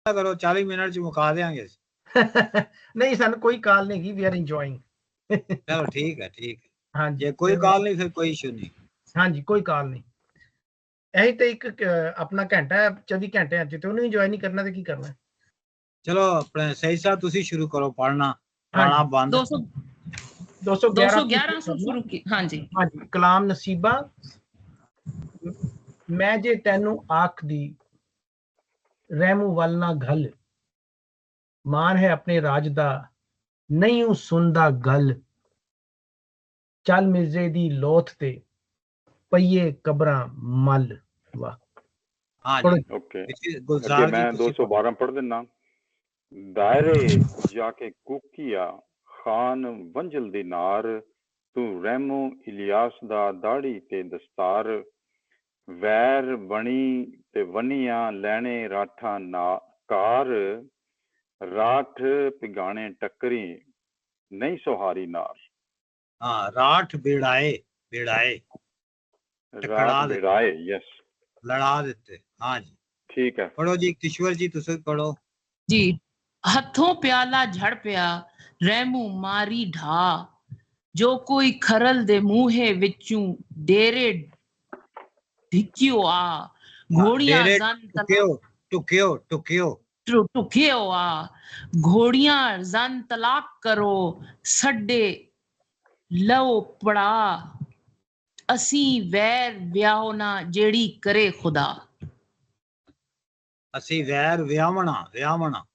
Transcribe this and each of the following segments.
करो 40 मिनट च मुका देंगे। नहीं सन कोई कॉल नहीं की, वी आर एंजॉयिंग। चलो ठीक है हाँ जी, जे कोई कॉल नहीं फिर कोई इशू नहीं। हाँ जी कोई कॉल नहीं, यही तो एक अपना घंटा 24 घंटे अज तो उन्हें एंजॉय नहीं करना तो की करना। चलो अपने सही साहब तुसी शुरू करो पढ़ना, हाँ पढ़ाना जी, बंद। 211 से शुरू की। हाँ जी, हाँ जी। कलाम नसीबा, मैं जे तैनू आख दी रहमू वल ना घल, मान है अपने राज दा नहीं हूं सुनदा गल, चल मिर्जे दी लोथ ते पईए कबरां मल। वाह। हाँ पढ़ो। जी ओके, इसी अगे गुलजार जी मैं तुसी पढ़ो। 212 पढ़ देना। दायरे जाके कुकिया खान वंजल दी नार, तू रहमो इलियास दा दाड़ी ते दस्तार, वैर बनी ते वनिया लैने राठा ना कार, राठ पिगाने टकरी नहीं सोहारी नार। हाँ राठ बेड़ाए, बेड़ाए राठ टकरा देते, भिड़ाए, यस लड़ा देते। हाँ जी ठीक है। पढ़ो जी किशोर जी तुसी पढ़ो जी। हथों प्याला झड़ पिया रहमू मारी ढा, जो कोई खरल दे मुंहे विचू डेरे ढिक्यो आ, घोड़ियां डेरे जन तला टुकियो टुकियो टुकियो टुकियो आ, घोड़ियां जन तलाक करो सड्डे लो पड़ा, असी वैर व्याहो ना जेड़ी करे खुदा। असी वैर व्यावना व्यावना।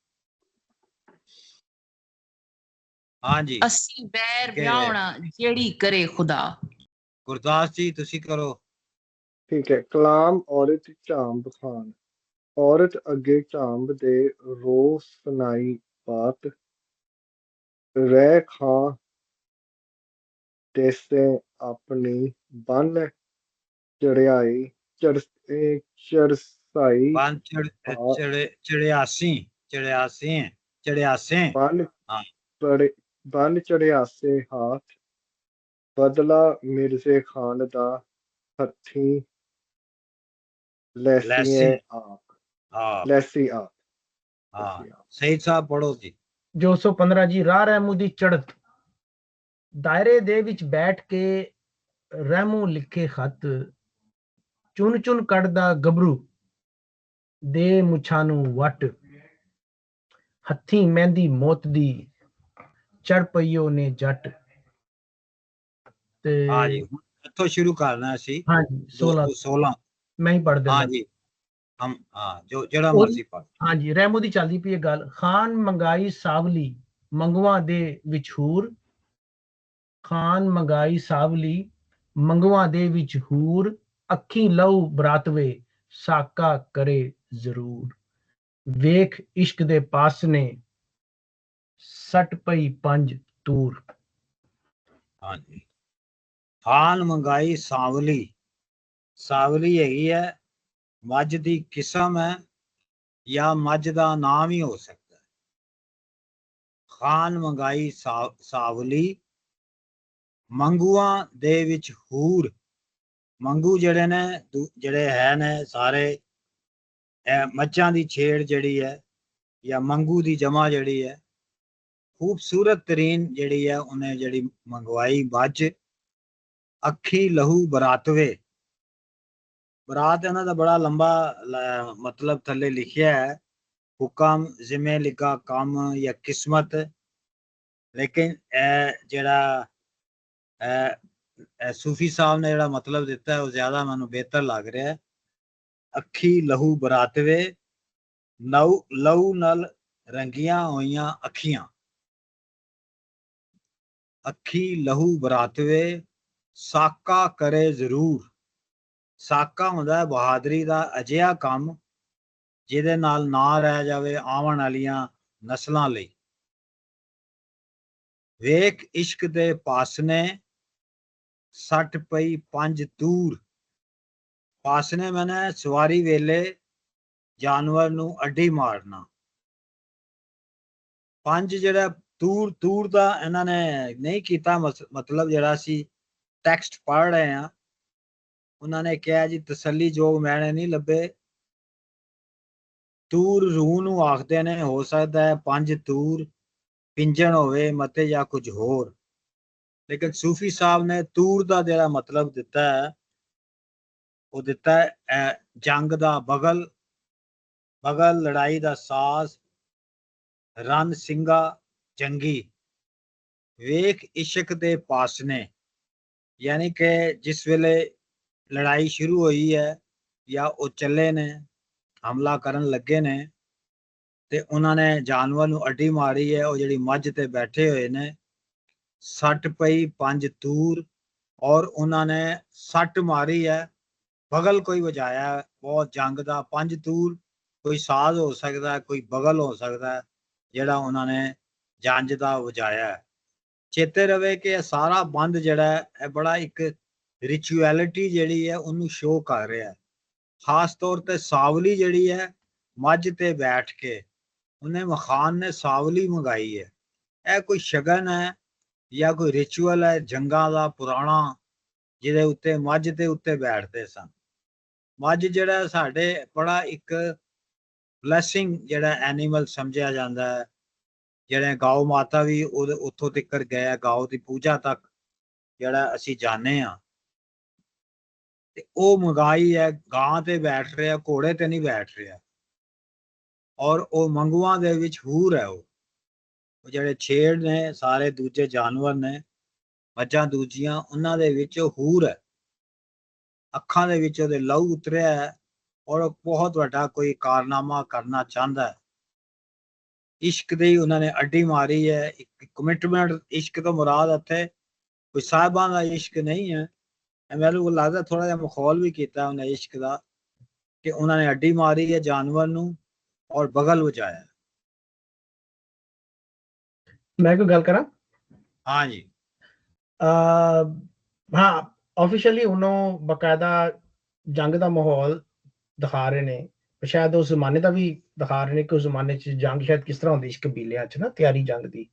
हाँ जी असी वैर के व्याहोना जेड़ी करे खुदा। गुरदास जी तुसी करो। ठीक है। कलाम औरत झांब खान, औरत अगे झांब दे रो सुनाई बात, रह खां देसे अपनी बन चढ़ाई चरसाई बन चढ़ियासी चढ़ियासी चढ़ियासे। बन हाँ बन चढ़ियासे हाथ, बदला मिर्जे खान दा हथी लैसी। लैसिए आख, हाँ लैसी आख, हाँ लैसी आख। सही साहब पढ़ो जी। 215 जी। राह रहमू दी चढ़त, दायरे दे विच बैठ के रहमू लिखे खत, चुन चुन कढ़दा गबरू दे मुछां नू वट, हथी मेहंदी मौत दी चढ़ पईयो ने जट। ते हाँ जी इत्थों शुरू करना असी हाँ जी 16 216। मैं ही पढ़ हाँ देना। जी हम हाँ जो जड़ा ਉਹ मर्जी पढ़। हाँ जी ਰਹਿਮੂ ਦੀ ਚੱਲਦੀ ਪਈ ਇਹ ਗੱਲ। ਖਾਨ ਮੰਗਾਈ ਸਾਵਲੀ ਮੰਗਵਾ ਦੇ ਵਿਛੂਰ, ਖਾਨ ਮੰਗਾਈ ਸਾਵਲੀ ਮੰਗਵਾ ਦੇ ਵਿਛੂਰ, ਅੱਖੀ ਲਹੂ ਬਰਾਤਵੇ ਸਾਕਾ ਕਰੇ ਜ਼ਰੂਰ, ਵੇਖ ਇਸ਼ਕ ਦੇ ਪਾਸ ਨੇ ਸੱਟ ਪਈ ਪੰਜ ਤੂਰ। हाँ जी खान मंगाई सांवली, सांवली हैगी है मझ दी किस्म है या मझ दा नाम ही हो सकता है। खान मंगाई सावली मंगुआ दे विच हूर, मंगू जड़े ने जड़े है ने सारे मच्छां दी छेड़ जड़ी है या मंगू दी जमा जड़ी है, खूबसूरत तरीन जड़ी है उन्हें जड़ी मंगवाई मझ, अखी लहू बरातवे। बरात इन्हां दा बड़ा लंबा मतलब थल्ले लिखिया है, हुक्म जिम्मे लिखा काम या किस्मत, लेकिन जेड़ा सूफी साहब ने जेड़ा मतलब दिता है वो ज्यादा मैनू बेहतर लग रहा है। अखी लहू बरातवे नौ लहू नाल रंगिया होइयां अखियां, अखी लहू बरातवे साका करे जरूर। साका हुंदा है बहादरी दा अजिहा काम ਜਿਹਦੇ ਨਾਲ ਨਾ ਰਹਿ ਜਾਵੇ ਆਉਣ ਵਾਲੀਆਂ ਨਸਲਾਂ ਲਈ। ਵੇਖ ਇਸ਼ਕ ਦੇ ਪਾਸਨੇ ਸੱਟ ਪਈ ਪੰਜ ਤੂਰ, ਪਾਸਨੇ ਮੈਨੇ ਸਵਾਰੀ ਵੇਲੇ ਜਾਨਵਰ ਨੂੰ ਅੱਡੀ ਮਾਰਨਾ। ਪੰਜ ਜਿਹੜਾ ਤੂਰ ਤੂਰ ਦਾ ਇਹਨਾਂ ਨੇ ਨਹੀਂ ਕੀਤਾ ਮਤਲਬ ਜਿਹੜਾ ਅਸੀਂ ਟੈਕਸਟ ਪੜ੍ਹ ਰਹੇ ਹਾਂ ਉਹਨਾਂ ਨੇ ਕਿਹਾ ਜੀ ਤਸੱਲੀ ਜੋ ਮੈਨੇ ਨਹੀਂ ਲੱਭੇ ਤੂਰ ਰੂਹ ਨੂੰ ਆਖਦੇ ਨੇ, ਹੋ ਸਕਦਾ ਹੈ 5 ਤੂਰ ਪਿੰਜਣ ਹੋਵੇ ਮਤੇ ਜਾਂ ਕੁਝ ਹੋਰ, ਲੇਕਿਨ ਸੂਫੀ ਸਾਹਿਬ ਨੇ ਤੂਰ ਦਾ ਜਿਹੜਾ ਮਤਲਬ ਦਿੱਤਾ ਹੈ ਉਹ ਦਿੱਤਾ ਹੈ ਜੰਗ ਦਾ ਬਗਲ, ਬਗਲ ਲੜਾਈ ਦਾ ਸਾਜ਼, ਰਨ ਸਿੰਘਾ ਜੰਗੀ, ਵੇਖ ਇਸ਼ਕ ਦੇ ਪਾਸਨੇ, ਯਾਨੀ ਕਿ ਜਿਸ ਵੇਲੇ ਲੜਾਈ ਸ਼ੁਰੂ ਹੋਈ ਹੈ ਜਾਂ ਉਹ ਚੱਲੇ ਨੇ, ਹਮਲਾ ਕਰਨ ਲੱਗੇ ਨੇ ਤੇ ਉਹਨਾਂ ਨੇ ਜਾਨਵਰ ਨੂੰ ਅੱਡੀ ਮਾਰੀ ਹੈ, ਉਹ ਜਿਹੜੀ ਮੱਝ ਤੇ ਬੈਠੇ ਹੋਏ ਨੇ, ਸੱਟ ਪਈ 5 ਤੂਰ, ਔਰ ਉਹਨਾਂ ਨੇ ਸੱਟ ਮਾਰੀ ਹੈ, ਬਗਲ ਕੋਈ ਵਜਾਇਆ ਬਹੁਤ ਜੰਗ ਦਾ, 5 ਤੂਰ ਕੋਈ ਸਾਜ਼ ਹੋ ਸਕਦਾ ਹੈ, ਕੋਈ ਬਗਲ ਹੋ ਸਕਦਾ ਹੈ ਜਿਹੜਾ ਉਹਨਾਂ ਨੇ ਜੰਜ ਦਾ ਵਜਾਇਆ ਹੈ। ਚੇਤੇ ਰਵੇ ਕਿ ਇਹ ਸਾਰਾ ਬੰਦ ਜਿਹੜਾ ਹੈ ਇਹ ਬੜਾ ਇੱਕ ਰਿਚੁਅਲਿਟੀ ਜਿਹੜੀ ਹੈ ਉਹਨੂੰ ਸ਼ੋਅ ਕਰ ਰਿਹਾ ਹੈ। ਖਾਸ ਤੌਰ ਤੇ ਸਾਵਲੀ ਜਿਹੜੀ ਹੈ ਮੱਝ ਤੇ ਬੈਠ ਕੇ, ਉਹਨੇ ਮਖਾਨ ਨੇ ਸਾਵਲੀ ਮੰਗਾਈ ਹੈ, ਇਹ ਕੋਈ ਸ਼ਗਨ ਹੈ ਜਾਂ ਕੋਈ ਰਿਚੁਅਲ ਹੈ ਜੰਗਾਂ ਦਾ ਪੁਰਾਣਾ, ਜਿਹਦੇ ਉੱਤੇ ਮੱਝ ਦੇ ਉੱਤੇ ਬੈਠਦੇ ਸਨ। ਮੱਝ ਜਿਹੜਾ ਸਾਡੇ ਬੜਾ ਇੱਕ ਬਲੈਸਿੰਗ ਜਿਹੜਾ ਐਨੀਮਲ ਸਮਝਿਆ ਜਾਂਦਾ ਹੈ, ਜਿਹੜੇ ਗਾਉ ਮਾਤਾ ਵੀ ਉਹਦੇ ਉੱਥੋਂ ਤੱਕ ਗਏ, ਗਾਉ ਦੀ ਪੂਜਾ ਤੱਕ ਜਿਹੜਾ ਅਸੀਂ ਜਾਣੇ ਆ, ਤੇ ਉਹ ਮੰਗਾਈ ਹੈ, ਗਾਂ ਤੇ ਬੈਠ ਰਿਹਾ, ਘੋੜੇ ਤੇ ਨਹੀਂ ਬੈਠ ਰਿਹਾ, ਔਰ ਉਹ ਮੰਗੂਆਂ ਦੇ ਵਿੱਚ ਹੂਰ ਹੈ, ਉਹ ਜਿਹੜੇ ਛੇੜ ਨੇ ਸਾਰੇ ਦੂਜੇ ਜਾਨਵਰ ਨੇ, ਮੱਝਾਂ ਦੂਜੀਆਂ, ਉਹਨਾਂ ਦੇ ਵਿੱਚ ਹੂਰ ਹੈ, ਅੱਖਾਂ ਦੇ ਵਿੱਚ ਉਹਦੇ ਲਹੂ ਉਤਰਿਆ ਹੈ, ਔਰ ਬਹੁਤ ਵੱਡਾ ਕੋਈ ਕਾਰਨਾਮਾ ਕਰਨਾ ਚਾਹੁੰਦਾ ਹੈ। ਇਸ਼ਕ ਦੀ ਉਹਨਾਂ ਨੇ ਅੱਡੀ ਮਾਰੀ ਹੈ, ਇੱਕ ਕਮਿਟਮੈਂਟ। ਇਸ਼ਕ ਤੋਂ ਮੁਰਾਦ ਇੱਥੇ ਕੋਈ ਸਾਹਿਬਾਂ ਦਾ ਇਸ਼ਕ ਨਹੀਂ ਹੈ, ਮੈਨੂੰ ਲੱਗਦਾ ਥੋੜਾ ਜਿਹਾ ਮਖੌਲ ਵੀ ਕੀਤਾ ਉਹਨੇ ਇਸ਼ਕ ਦਾ, ਕਿ ਉਹਨਾਂ ਨੇ ਅੱਡੀ ਮਾਰੀ ਹੈ ਜਾਨਵਰ ਨੂੰ ਔਰ ਬਗਲ ਵਜਾਇਆ। ਮੈਂ ਕੋਈ ਗੱਲ ਕਰਾਂ? ਹਾਂ ਜੀ। ਹਾਂ, ਆਫੀਸ਼ੀਅਲੀ ਉਹਨੂੰ ਬਕਾਇਦਾ ਜੰਗ ਦਾ ਮਾਹੌਲ ਦਿਖਾ ਰਹੇ ਨੇ, ਸ਼ਾਇਦ ਉਸ ਜ਼ਮਾਨੇ ਦਾ ਵੀ ਦਿਖਾ ਰਹੇ ਨੇ ਕਿ ਉਸ ਜ਼ਮਾਨੇ 'ਚ ਜੰਗ ਸ਼ਾਇਦ ਕਿਸ ਤਰ੍ਹਾਂ ਹੁੰਦੀ ਸੀ ਕਬੀਲਿਆਂ 'ਚ ਨਾ, ਤਿਆਰੀ ਜੰਗ ਦੀ।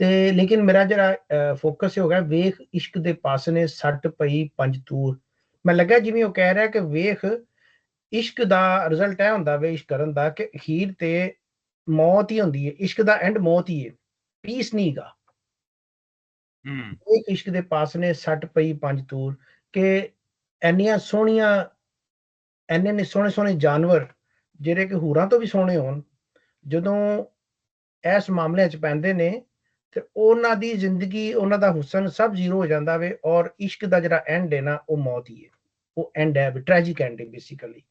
ਤੇ ਲੇਕਿਨ ਮੇਰਾ ਜਿਹੜਾ ਫੋਕਸ ਹੋ ਗਿਆ, ਵੇਖ ਇਸ਼ਕ ਦੇ ਪਾਸ ਨੇ ਸੱਟ ਪਈ 5 ਤੂਰ। ਮੈਂ ਲੱਗਾ ਜਿਵੇਂ ਉਹ ਕਹਿ ਰਿਹਾ ਕਿ ਵੇਖ ਇਸ਼ਕ ਦਾ ਰਿਜ਼ਲਟ ਇਹ ਹੁੰਦਾ ਵੇ ਇਸ਼ਕ ਕਰਨ ਦਾ ਕਿ ਅਖੀਰ ਤੇ ਮੌਤ ਹੀ ਹੁੰਦੀ ਹੈ, ਇਸ਼ਕ ਦਾ ਐਂਡ ਮੌਤ ਹੀ ਹੈ, ਪੀਸ ਨਹੀਂ ਗਾ। ਇਹ ਇਸ਼ਕ ਦੇ ਪਾਸ ਨੇ ਸੱਟ ਪਈ 5 ਤੂਰ, ਕਿ ਇੰਨੀਆਂ ਸੋਹਣੀਆਂ, ਇੰਨੇ ਸੋਹਣੇ ਸੋਹਣੇ ਜਾਨਵਰ ਜਿਹੜੇ ਕਿ ਹੂਰਾਂ ਤੋਂ ਵੀ ਸੋਹਣੇ ਹੋਣ, ਜਦੋਂ ਇਸ ਮਾਮਲਿਆਂ 'ਚ ਪੈਂਦੇ ਨੇ ਤੇ ਉਹਨਾਂ ਦੀ ਜ਼ਿੰਦਗੀ, ਉਹਨਾਂ ਦਾ ਹੁਸਨ ਸਭ ਜ਼ੀਰੋ ਹੋ ਜਾਂਦਾ ਵੇ, ਔਰ ਇਸ਼ਕ ਦਾ ਜਿਹੜਾ ਐਂਡ ਹੈ ਨਾ ਉਹ ਮੌਤ ਹੀ ਹੈ, ਉਹ ਐਂਡ ਹੈ ਟ੍ਰੈਜਿਕ ਐਂਡ ਹੈ ਬੇਸਿਕਲੀ।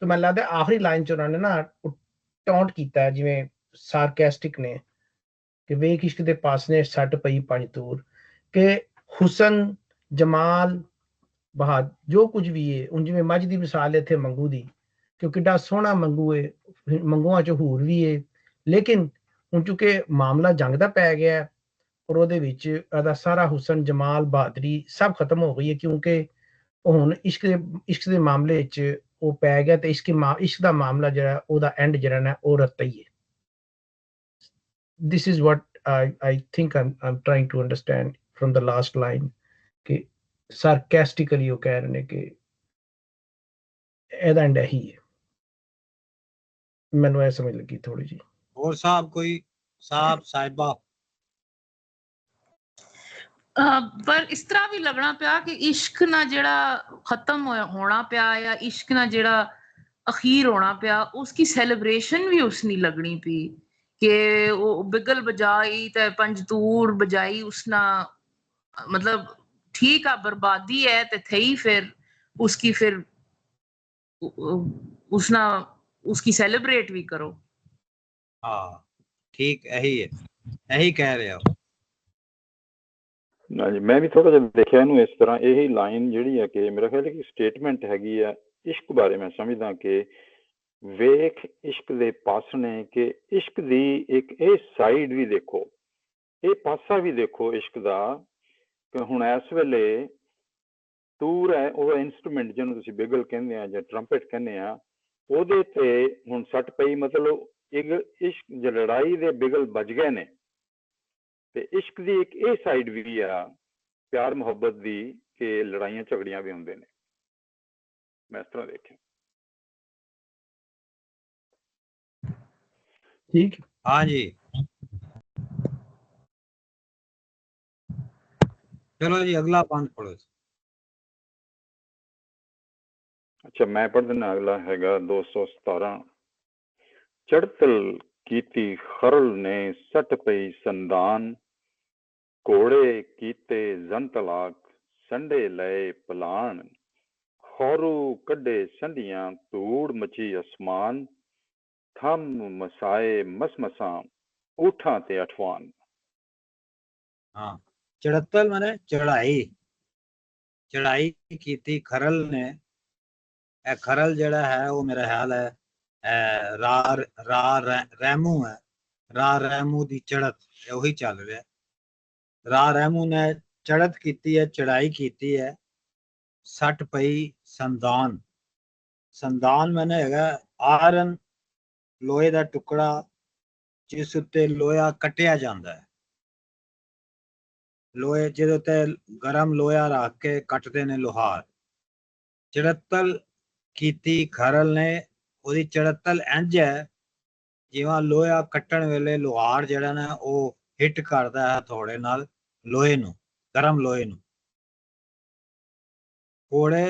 ਤੇ ਮੈਨੂੰ ਲੱਗਦਾ ਆਖਰੀ ਲਾਈਨ 'ਚ ਉਹਨਾਂ ਨੇ ਨਾ ਟੌਂਟ ਕੀਤਾ, ਜਿਵੇਂ ਸਾਰਕੈਸਟਿਕ ਨੇ, ਕਿ ਵੇਖ ਇਸ਼ਕ ਦੇ ਪਾਸ ਨੇ ਸੱਟ ਪਈ 5 ਤੂਰ, ਕਿ ਹੁਸਨ, ਜਮਾਲ, ਬਹਾਦ ਜੋ ਕੁਝ ਵੀ ਹੈ, ਹੁਣ ਜਿਵੇਂ ਮੱਝ ਦੀ ਮਿਸਾਲ ਇੱਥੇ ਮੰਗੂ ਦੀ, ਕਿ ਕਿੱਡਾ ਸੋਹਣਾ ਮੰਗੂ ਹੈ, ਮੰਗੂਆਂ 'ਚ ਹੂਰ ਵੀ ਹੈ, ਲੇਕਿਨ ਹੁਣ ਚੁੱਕੇ ਮਾਮਲਾ ਜੰਗ ਦਾ ਪੈ ਗਿਆ ਔਰ ਉਹਦੇ ਵਿੱਚ ਇਹਦਾ ਸਾਰਾ ਹੁਸਨ, ਜਮਾਲ, ਬਹਾਦਰੀ ਸਭ ਖਤਮ ਹੋ ਗਈ ਹੈ, ਕਿਉਂਕਿ ਹੁਣ ਇਸ਼ਕ ਦੇ ਮਾਮਲੇ 'ਚ ਉਹ ਪੈ ਗਿਆ ਤੇ ਇਸ਼ਕ ਦਾ ਮਾਮਲਾ ਜਿਹੜਾ ਉਹਦਾ ਐਂਡ ਜਿਹੜਾ ਨਾ ਉਹ ਰੱਤਾ ਹੀ ਹੈ। This is what I think I'm trying to understand from the last line, ਕਿ sarcastically ਉਹ ਕਹਿ ਰਹੇ ਨੇ ਕਿ ਇਹਦਾ ਐਂਡ ਇਹੀ ਹੈ। ਮੈਨੂੰ ਇਹ ਸਮਝ ਲੱਗੀ ਥੋੜੀ ਜੀ। ਹੋਰ ਸਾਹਿਬ ਕੋਈ ਸਾਹਿਬਾ? ਪਰ ਇਸ ਤਰ੍ਹਾਂ ਵੀ ਲੱਗਣਾ ਪਿਆ ਕਿ ਇਸ਼ਕ ਨਾਲ ਜਿਹੜਾ ਖਤਮ ਹੋਣਾ ਪਿਆ ਜਾਂ ਇਸ਼ਕ ਨਾਲ ਜਿਹੜਾ ਅਖੀਰ ਹੋਣਾ ਪਿਆ, ਉਸकी सेलिब्रेशन भी उसनी लगनी पी, कि वो बिगल बजाई ते पंजतूर बजाई उसना, मतलब ठीक है बर्बादी है ते थई, फिर उसकी फिर उसना उसकी सेलिब्रेट भी करो। हाँ ठीक, यही है, यही कह रहे हो ਨਾ ਜੀ। ਮੈਂ ਵੀ ਥੋੜਾ ਜਿਹਾ ਦੇਖਿਆ ਇਹਨੂੰ ਇਸ ਤਰ੍ਹਾਂ, ਇਹੀ ਲਾਈਨ ਜਿਹੜੀ ਹੈ ਕਿ ਮੇਰਾ ਖਿਆਲ ਹੈ ਕਿ ਸਟੇਟਮੈਂਟ ਹੈਗੀ ਆ ਇਸ਼ਕ ਬਾਰੇ। ਮੈਂ ਸਮਝਦਾ ਕਿ ਵੇਖ ਇਸ਼ਕ ਦੇ ਪਾਸਣੇ, ਕਿ ਇਸ਼ਕ ਦੀ ਇੱਕ ਇਹ ਸਾਈਡ ਵੀ ਦੇਖੋ, ਇਹ ਪਾਸਾ ਵੀ ਦੇਖੋ ਇਸ਼ਕ ਦਾ, ਕਿ ਹੁਣ ਇਸ ਵੇਲੇ ਤੂਰ ਹੈ ਉਹ ਇੰਸਟਰੂਮੈਂਟ ਜਿਹਨੂੰ ਤੁਸੀਂ ਬਿਗਲ ਕਹਿੰਦੇ ਆ ਜਾਂ ਟਰੰਪਟ ਕਹਿੰਦੇ ਆ, ਉਹਦੇ ਤੇ ਹੁਣ ਸੱਟ ਪਈ, ਮਤਲਬ ਇੱਕ ਇਸ਼ਕ ਲੜਾਈ ਦੇ ਬਿਗਲ ਵੱਜ ਗਏ ਨੇ। ਤੇ ਇਸ਼ਕ ਦੀ ਇੱਕ ਇਹ ਸਾਈਡ ਵੀ ਆ ਪਿਆਰ ਮੁਹੱਬਤ ਦੀ, ਕਿ ਲੜਾਈਆਂ ਝਗੜੀਆਂ ਵੀ ਹੁੰਦੇ ਨੇ। ਮੈਂ ਇਸ ਤਰ੍ਹਾਂ ਦੇਖਿਆ। ठीक। हाँ जी, चलो जी अगला पंथ पढ़ो। ਅੱਛਾ ਮੈਂ ਪੜ੍ਹ ਦਿੰਦਾ। ਅਗਲਾ ਹੈਗਾ 217। ਚੜਤਲ ਕੀਤੀ ਖਰਲ ਨੇ ਸੱਟ ਪਈ ਸੰਦਾਨ, ਘੋੜੇ ਕੀਤੇ ਜੰਤਲਾਕ ਸੰਡੇ ਲਏ ਪਲਾਨ, ਖੌਰੂ ਕੱਢੇ ਸੰਧੀਆਂ ਧੂੜ ਮਚੀ ਅਸਮਾਨ, ਥੰਮ ਮਸਾਏ ਮਸਮਸਾਂ ਊਠਾਂ ਤੇ ਅਠਵਾਨ। हाँ, चढ़तल माने चढ़ाई, चढ़ाई कीती खरल ने। ए खरल जड़ा है वो मेरा ख्याल है रा रा रैमू है, रा रैमू दी चढ़त वही चल रहा है। रा रैमू ने चढ़त कीती है, चढ़ाई कीती है। सट पई संदान, संदान मैंने हैगा आयरन लोहे दा टुकड़ा जिस उत्ते लोहा कटिया जांदा है। लोहे जिहदे उत्ते गरम लोहा रख के कटदे ने लोहार। चड़तल कीती खरल ने, ओदी चड़तल इंज है जिवें लोहा कट्टण वेले लोहार जिहड़ा ना वो हिट करदा है हथौड़े नाल लोहे नूं, गरम लोहे नूं। घोड़े